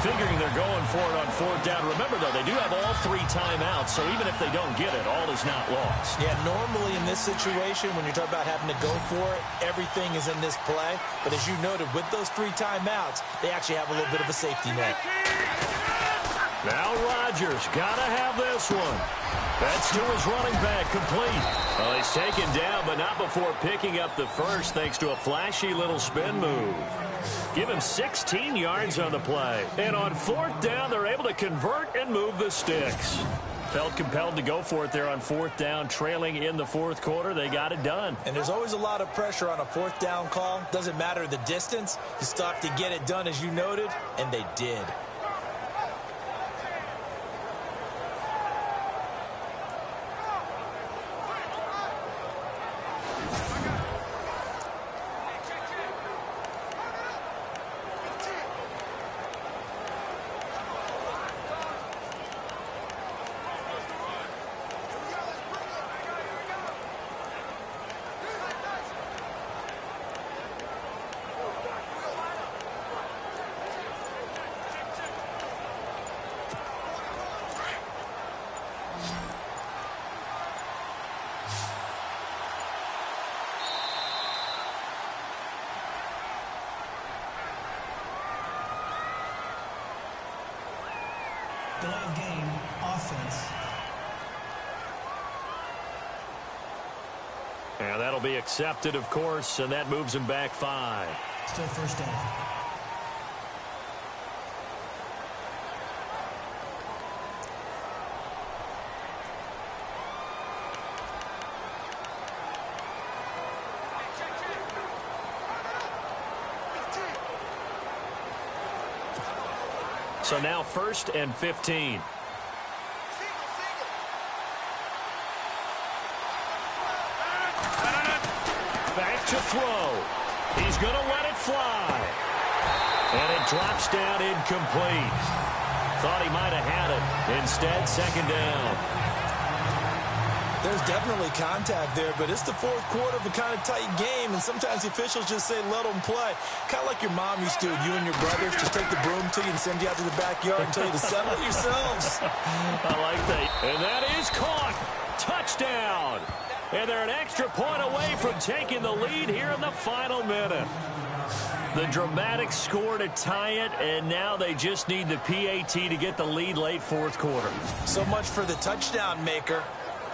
Figuring they're going for it on 4th down. Remember, though, they do have all 3 timeouts, so even if they don't get it, all is not lost. Yeah, normally in this situation, when you're talking about having to go for it, everything is in this play. But as you noted, with those 3 timeouts, they actually have a little bit of a safety net. Now Rodgers got to have this one. That's to his running back, complete. Well, he's taken down, but not before picking up the first, thanks to a flashy little spin move. Give him 16 yards on the play. And on 4th down, they're able to convert and move the sticks. Felt compelled to go for it there on 4th down, trailing in the 4th quarter. They got it done. And there's always a lot of pressure on a 4th down call. Doesn't matter the distance. You still have to get it done, as you noted, and they did. Delay of game, offense. And that'll be accepted, of course, and that moves him back 5. Still 1st down. So now 1st and 15. Back to throw. He's going to let it fly. And it drops down incomplete. Thought he might have had it. Instead, 2nd down. There's definitely contact there, but it's the 4th quarter of a kind of tight game, and sometimes the officials just say, let them play. Kind of like your mom used to, you and your brothers, just take the broom to you and send you out to the backyard and tell you to settle it yourselves. I like that. And that is caught. Touchdown. And they're an extra point away from taking the lead here in the final minute. The dramatic score to tie it, and now they just need the PAT to get the lead late 4th quarter. So much for the touchdown maker.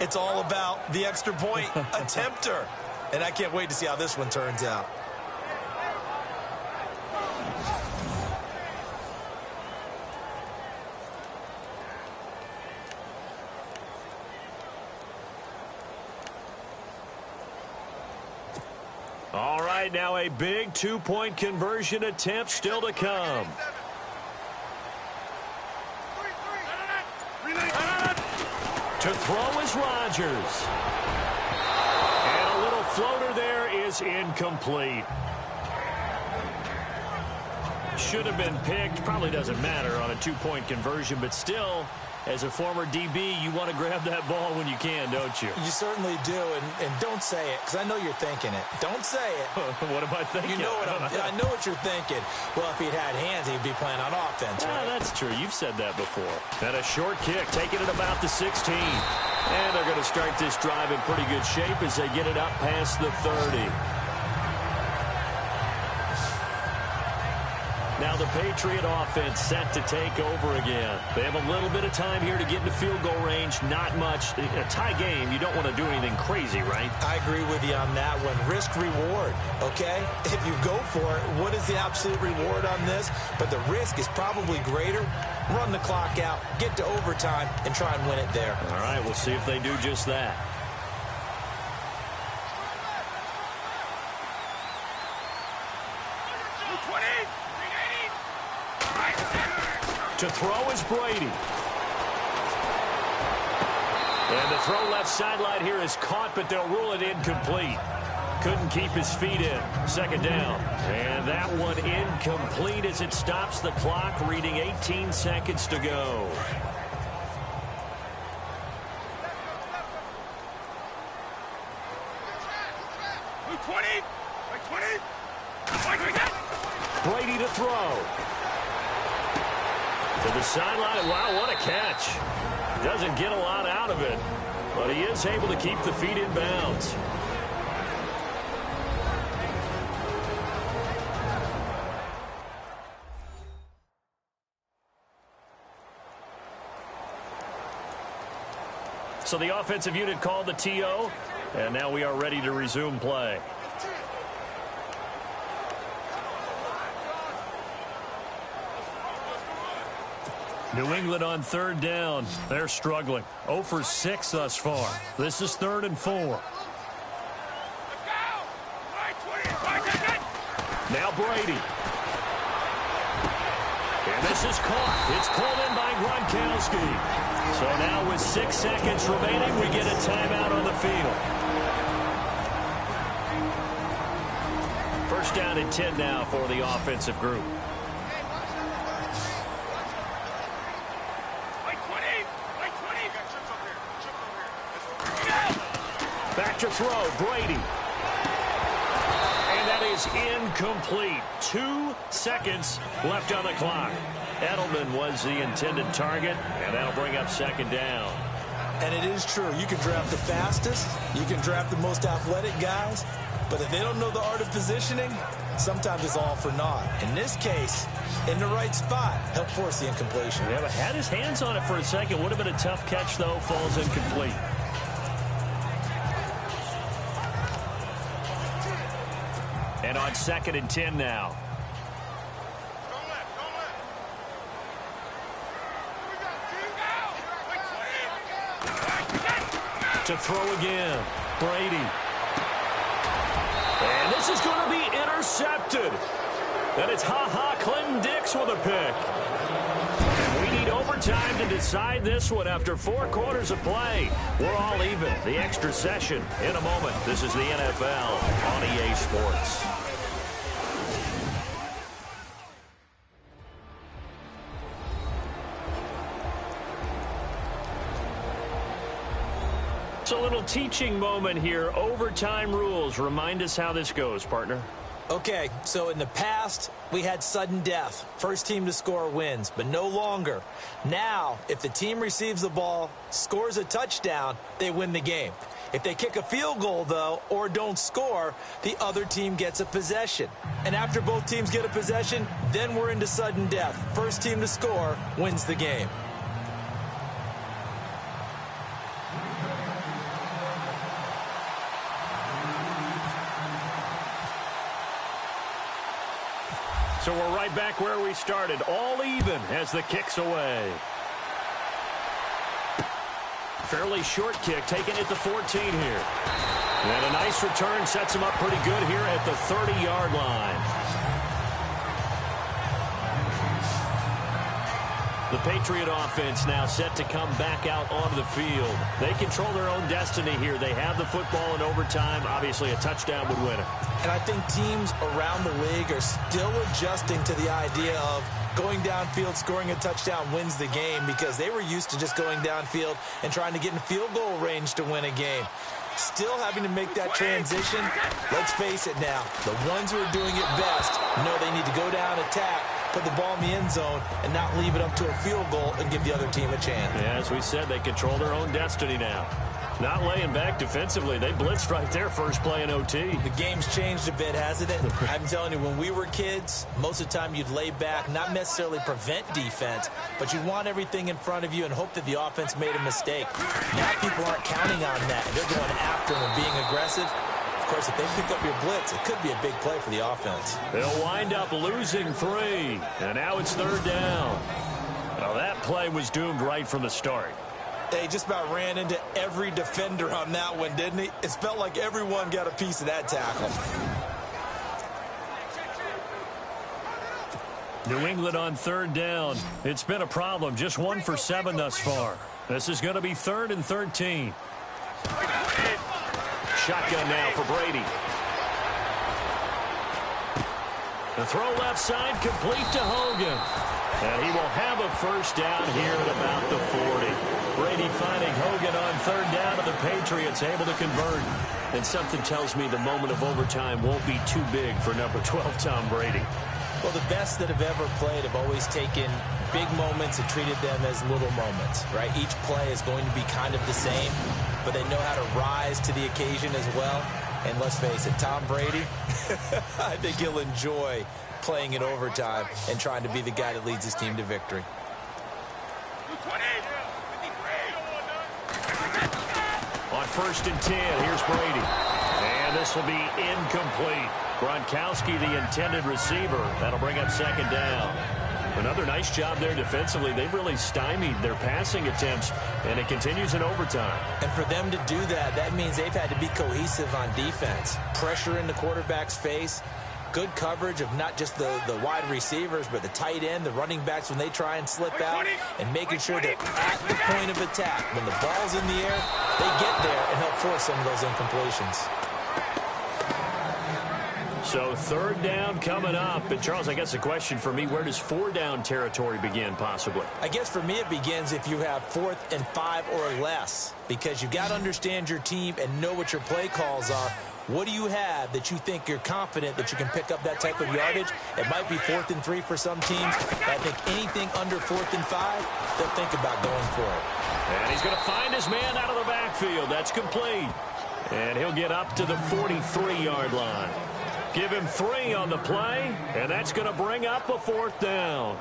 It's all about the extra point attempter. And I can't wait to see how this one turns out. right, now a big two-point conversion attempt still to come. To throw is Rodgers. And a little floater there is incomplete. Should have been picked. Probably doesn't matter on a two-point conversion, but still, as a former DB, you want to grab that ball when you can, don't you? You certainly do, and don't say it, because I know you're thinking it. Don't say it. What am I thinking? You know I know what you're thinking. Well, if he'd had hands, he'd be playing on offense, right? That's true. You've said that before. And a short kick, taking it about the 16. And they're going to start this drive in pretty good shape as they get it up past the 30. Now the Patriot offense set to take over again. They have a little bit of time here to get into field goal range. Not much. A tie game, you don't want to do anything crazy, right? I agree with you on that one. Risk-reward, okay? If you go for it, what is the absolute reward on this? But the risk is probably greater. Run the clock out, get to overtime, and try and win it there. All right, we'll see if they do just that. To throw is Brady. And the throw left sideline here is caught, but they'll rule it incomplete. Couldn't keep his feet in. Second down. And that one incomplete as it stops the clock, reading 18 seconds to go. Brady to throw. To the sideline. Wow, what a catch. Doesn't get a lot out of it, but he is able to keep the feet in bounds. So the offensive unit called the TO, and now we are ready to resume play. New England on third down. They're struggling. 0 for 6 thus far. This is 3rd and 4. Now Brady. And this is caught. It's pulled in by Gronkowski. So now with 6 seconds remaining, we get a timeout on the field. First down and 10 now for the offensive group. Back to throw, Brady. And that is incomplete. 2 seconds left on the clock. Edelman was the intended target, and that'll bring up second down. And it is true. You can draft the fastest. You can draft the most athletic guys. But if they don't know the art of positioning, sometimes it's all for naught. In this case, in the right spot, helped force the incompletion. Yeah, but had his hands on it for a second. Would have been a tough catch, though. Falls incomplete. And on 2nd and 10 now. To throw again. Brady. And this is going to be intercepted. And it's Clinton Dix with a pick. And we need overtime to decide this one after 4 quarters of play. We're all even. The extra session in a moment. This is the NFL on EA Sports. A little teaching moment here. Overtime rules. Remind us how this goes, partner. Okay, so in the past, we had sudden death. First team to score wins, but no longer. Now, if the team receives the ball, scores a touchdown, they win the game. If they kick a field goal, though, or don't score, the other team gets a possession. And after both teams get a possession, then we're into sudden death. First team to score wins the game. So we're right back where we started, all even as the kick's away. Fairly short kick, taken at the 14 here. And a nice return sets him up pretty good here at the 30-yard line. The Patriot offense now set to come back out onto the field. They control their own destiny here. They have the football in overtime. Obviously, a touchdown would win it. And I think teams around the league are still adjusting to the idea of going downfield, scoring a touchdown wins the game, because they were used to just going downfield and trying to get in field goal range to win a game. Still having to make that transition. Let's face it now, the ones who are doing it best know they need to go down, attack, put the ball in the end zone, and not leave it up to a field goal and give the other team a chance. Yeah, as we said, they control their own destiny now. Not laying back defensively. They blitzed right there first play in OT. The game's changed a bit, hasn't it? I'm telling you, when we were kids, most of the time you'd lay back, not necessarily prevent defense, but you'd want everything in front of you and hope that the offense made a mistake. Now people aren't counting on that. They're going after them and being aggressive. Of course, if they pick up your blitz, it could be a big play for the offense. They'll wind up losing 3, and now it's 3rd down. Well, that play was doomed right from the start. They just about ran into every defender on that one, didn't he? It felt like everyone got a piece of that tackle. New England on 3rd down. It's been a problem. Just 1 for 7 thus far. This is going to be 3rd and 13. Shotgun now for Brady. The throw left side, complete to Hogan. And he will have a first down here at about the 40. Brady finding Hogan on 3rd down, and the Patriots able to convert. And something tells me the moment of overtime won't be too big for number 12, Tom Brady. Well, the best that have ever played have always taken big moments and treated them as little moments, right? Each play is going to be kind of the same, but they know how to rise to the occasion as well. And let's face it, Tom Brady, I think he'll enjoy playing in overtime and trying to be the guy that leads his team to victory. On 1st and 10, here's Brady. And this will be incomplete. Gronkowski, the intended receiver. That'll bring up 2nd down. Another nice job there defensively. They've really stymied their passing attempts, and it continues in overtime. And for them to do that, that means they've had to be cohesive on defense. Pressure in the quarterback's face. Good coverage of not just the wide receivers, but the tight end, the running backs when they try and slip out, and making sure that at the point of attack, when the ball's in the air, they get there and help force some of those incompletions. So 3rd down coming up. And, Charles, I guess the question for me, where does 4-down territory begin possibly? I guess for me it begins if you have 4th and 5 or less, because you've got to understand your team and know what your play calls are. What do you have that you think you're confident that you can pick up that type of yardage? It might be 4th and 3 for some teams, but I think anything under 4th and 5, they'll think about going for it. And he's going to find his man out of the backfield. That's complete. And he'll get up to the 43-yard line. Give him 3 on the play, and that's going to bring up a 4th down.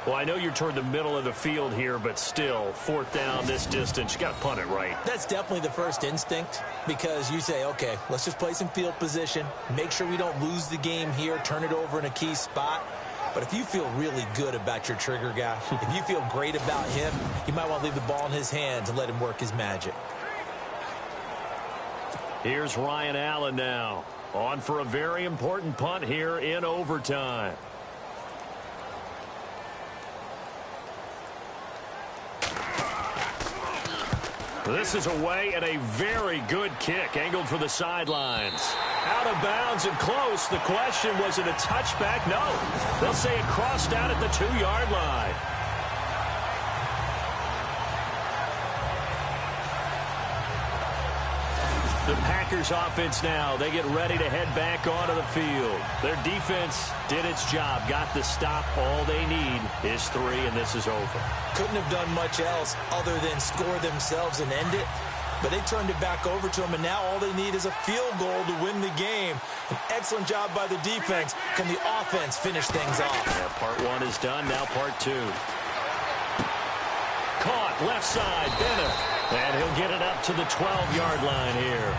Well, I know you're toward the middle of the field here, but still, 4th down this distance, you got to punt it right. That's definitely the first instinct, because you say, okay, let's just play some field position, make sure we don't lose the game here, turn it over in a key spot. But if you feel really good about your trigger guy, if you feel great about him, you might want to leave the ball in his hands and let him work his magic. Here's Ryan Allen now. On for a very important punt here in overtime. This is away and a very good kick angled for the sidelines. Out of bounds and close. The question, was it a touchback? No. They'll say it crossed out at the 2-yard line. The Packers offense now, they get ready to head back onto the field. Their defense did its job, got the stop. All they need is 3, and this is over. Couldn't have done much else other than score themselves and end it. But they turned it back over to them, and now all they need is a field goal to win the game. An excellent job by the defense. Can the offense finish things off? Yeah, part 1 is done, now part 2. Caught, left side, Bennett. And he'll get it up to the 12-yard line here.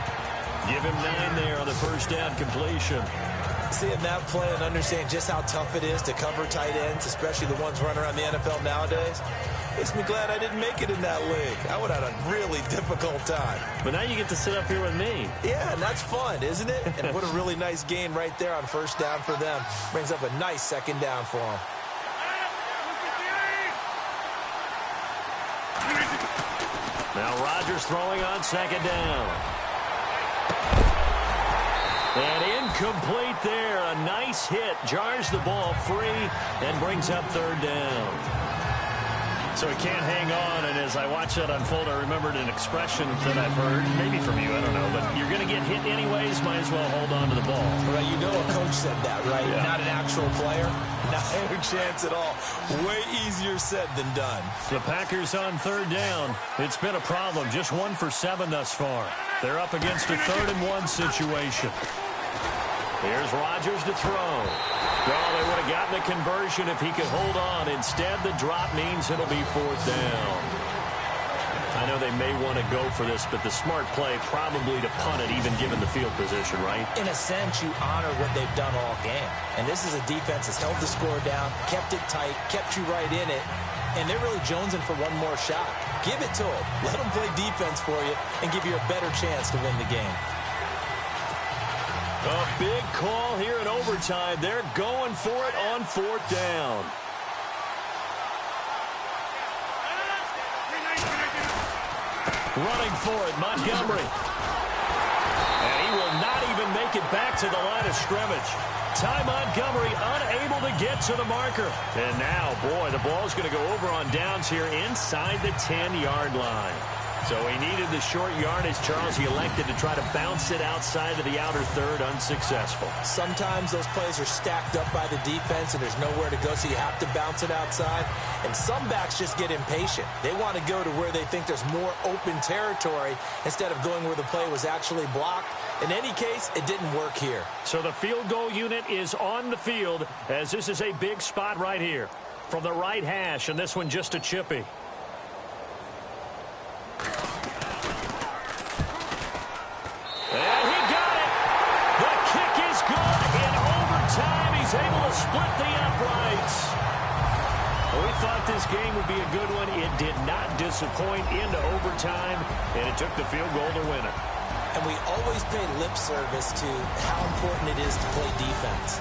Give him 9 there on the first down completion. Seeing that play and understanding just how tough it is to cover tight ends, especially the ones running around the NFL nowadays, Makes me glad I didn't make it in that league. I would have had a really difficult time. But now you get to sit up here with me. Yeah, and that's fun, isn't it? And what a really nice gain right there on first down for them. Brings up a nice second down for them. Now Rodgers throwing on second down. And incomplete there. A nice hit. Jars the ball free and brings up third down. So he can't hang on, and as I watch that unfold, I remembered an expression that I've heard, maybe from you, I don't know, but you're going to get hit anyways, might as well hold on to the ball. Well, you know a coach said that, right? Yeah. Not an actual player. Not a chance at all. Way easier said than done. The Packers on third down. It's been a problem. Just 1 for 7 thus far. They're up against a 3rd-and-1 situation. Here's Rodgers to throw. Well, they would have gotten the conversion if he could hold on. Instead, the drop means it'll be 4th down. I know they may want to go for this, but the smart play probably to punt it, even given the field position, right? In a sense, you honor what they've done all game. And this is a defense that's held the score down, kept it tight, kept you right in it, and they're really jonesing for one more shot. Give it to them. Let them play defense for you and give you a better chance to win the game. A big call here in overtime. They're going for it on 4th down. Running for it, Montgomery. And he will not even make it back to the line of scrimmage. Ty Montgomery unable to get to the marker. And now, boy, the ball's going to go over on downs here inside the 10-yard line. So he needed the short yardage, Charles. He elected to try to bounce it outside of the outer third, unsuccessful. Sometimes those plays are stacked up by the defense and there's nowhere to go, so you have to bounce it outside. And some backs just get impatient. They want to go to where they think there's more open territory instead of going where the play was actually blocked. In any case, it didn't work here. So the field goal unit is on the field as this is a big spot right here. From the right hash, and this one just a chippy. And he got it. The kick is good in overtime. He's able to split the uprights. Well, we thought this game would be a good one. It did not disappoint into overtime, and it took the field goal to win it. And we always pay lip service to how important it is to play defense.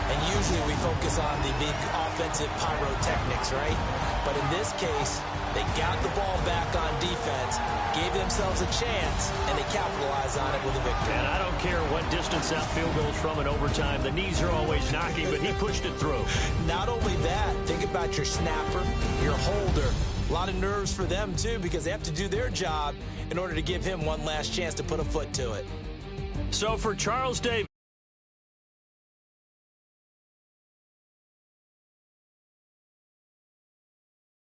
And usually we focus on the big offensive pyrotechnics, right? But in this case, they got the ball back on defense, gave themselves a chance, and they capitalized on it with a victory. And I don't care what distance that field goes from in overtime. The knees are always knocking, but he pushed it through. Not only that, think about your snapper, your holder. A lot of nerves for them, too, because they have to do their job in order to give him one last chance to put a foot to it. So for Charles Davis,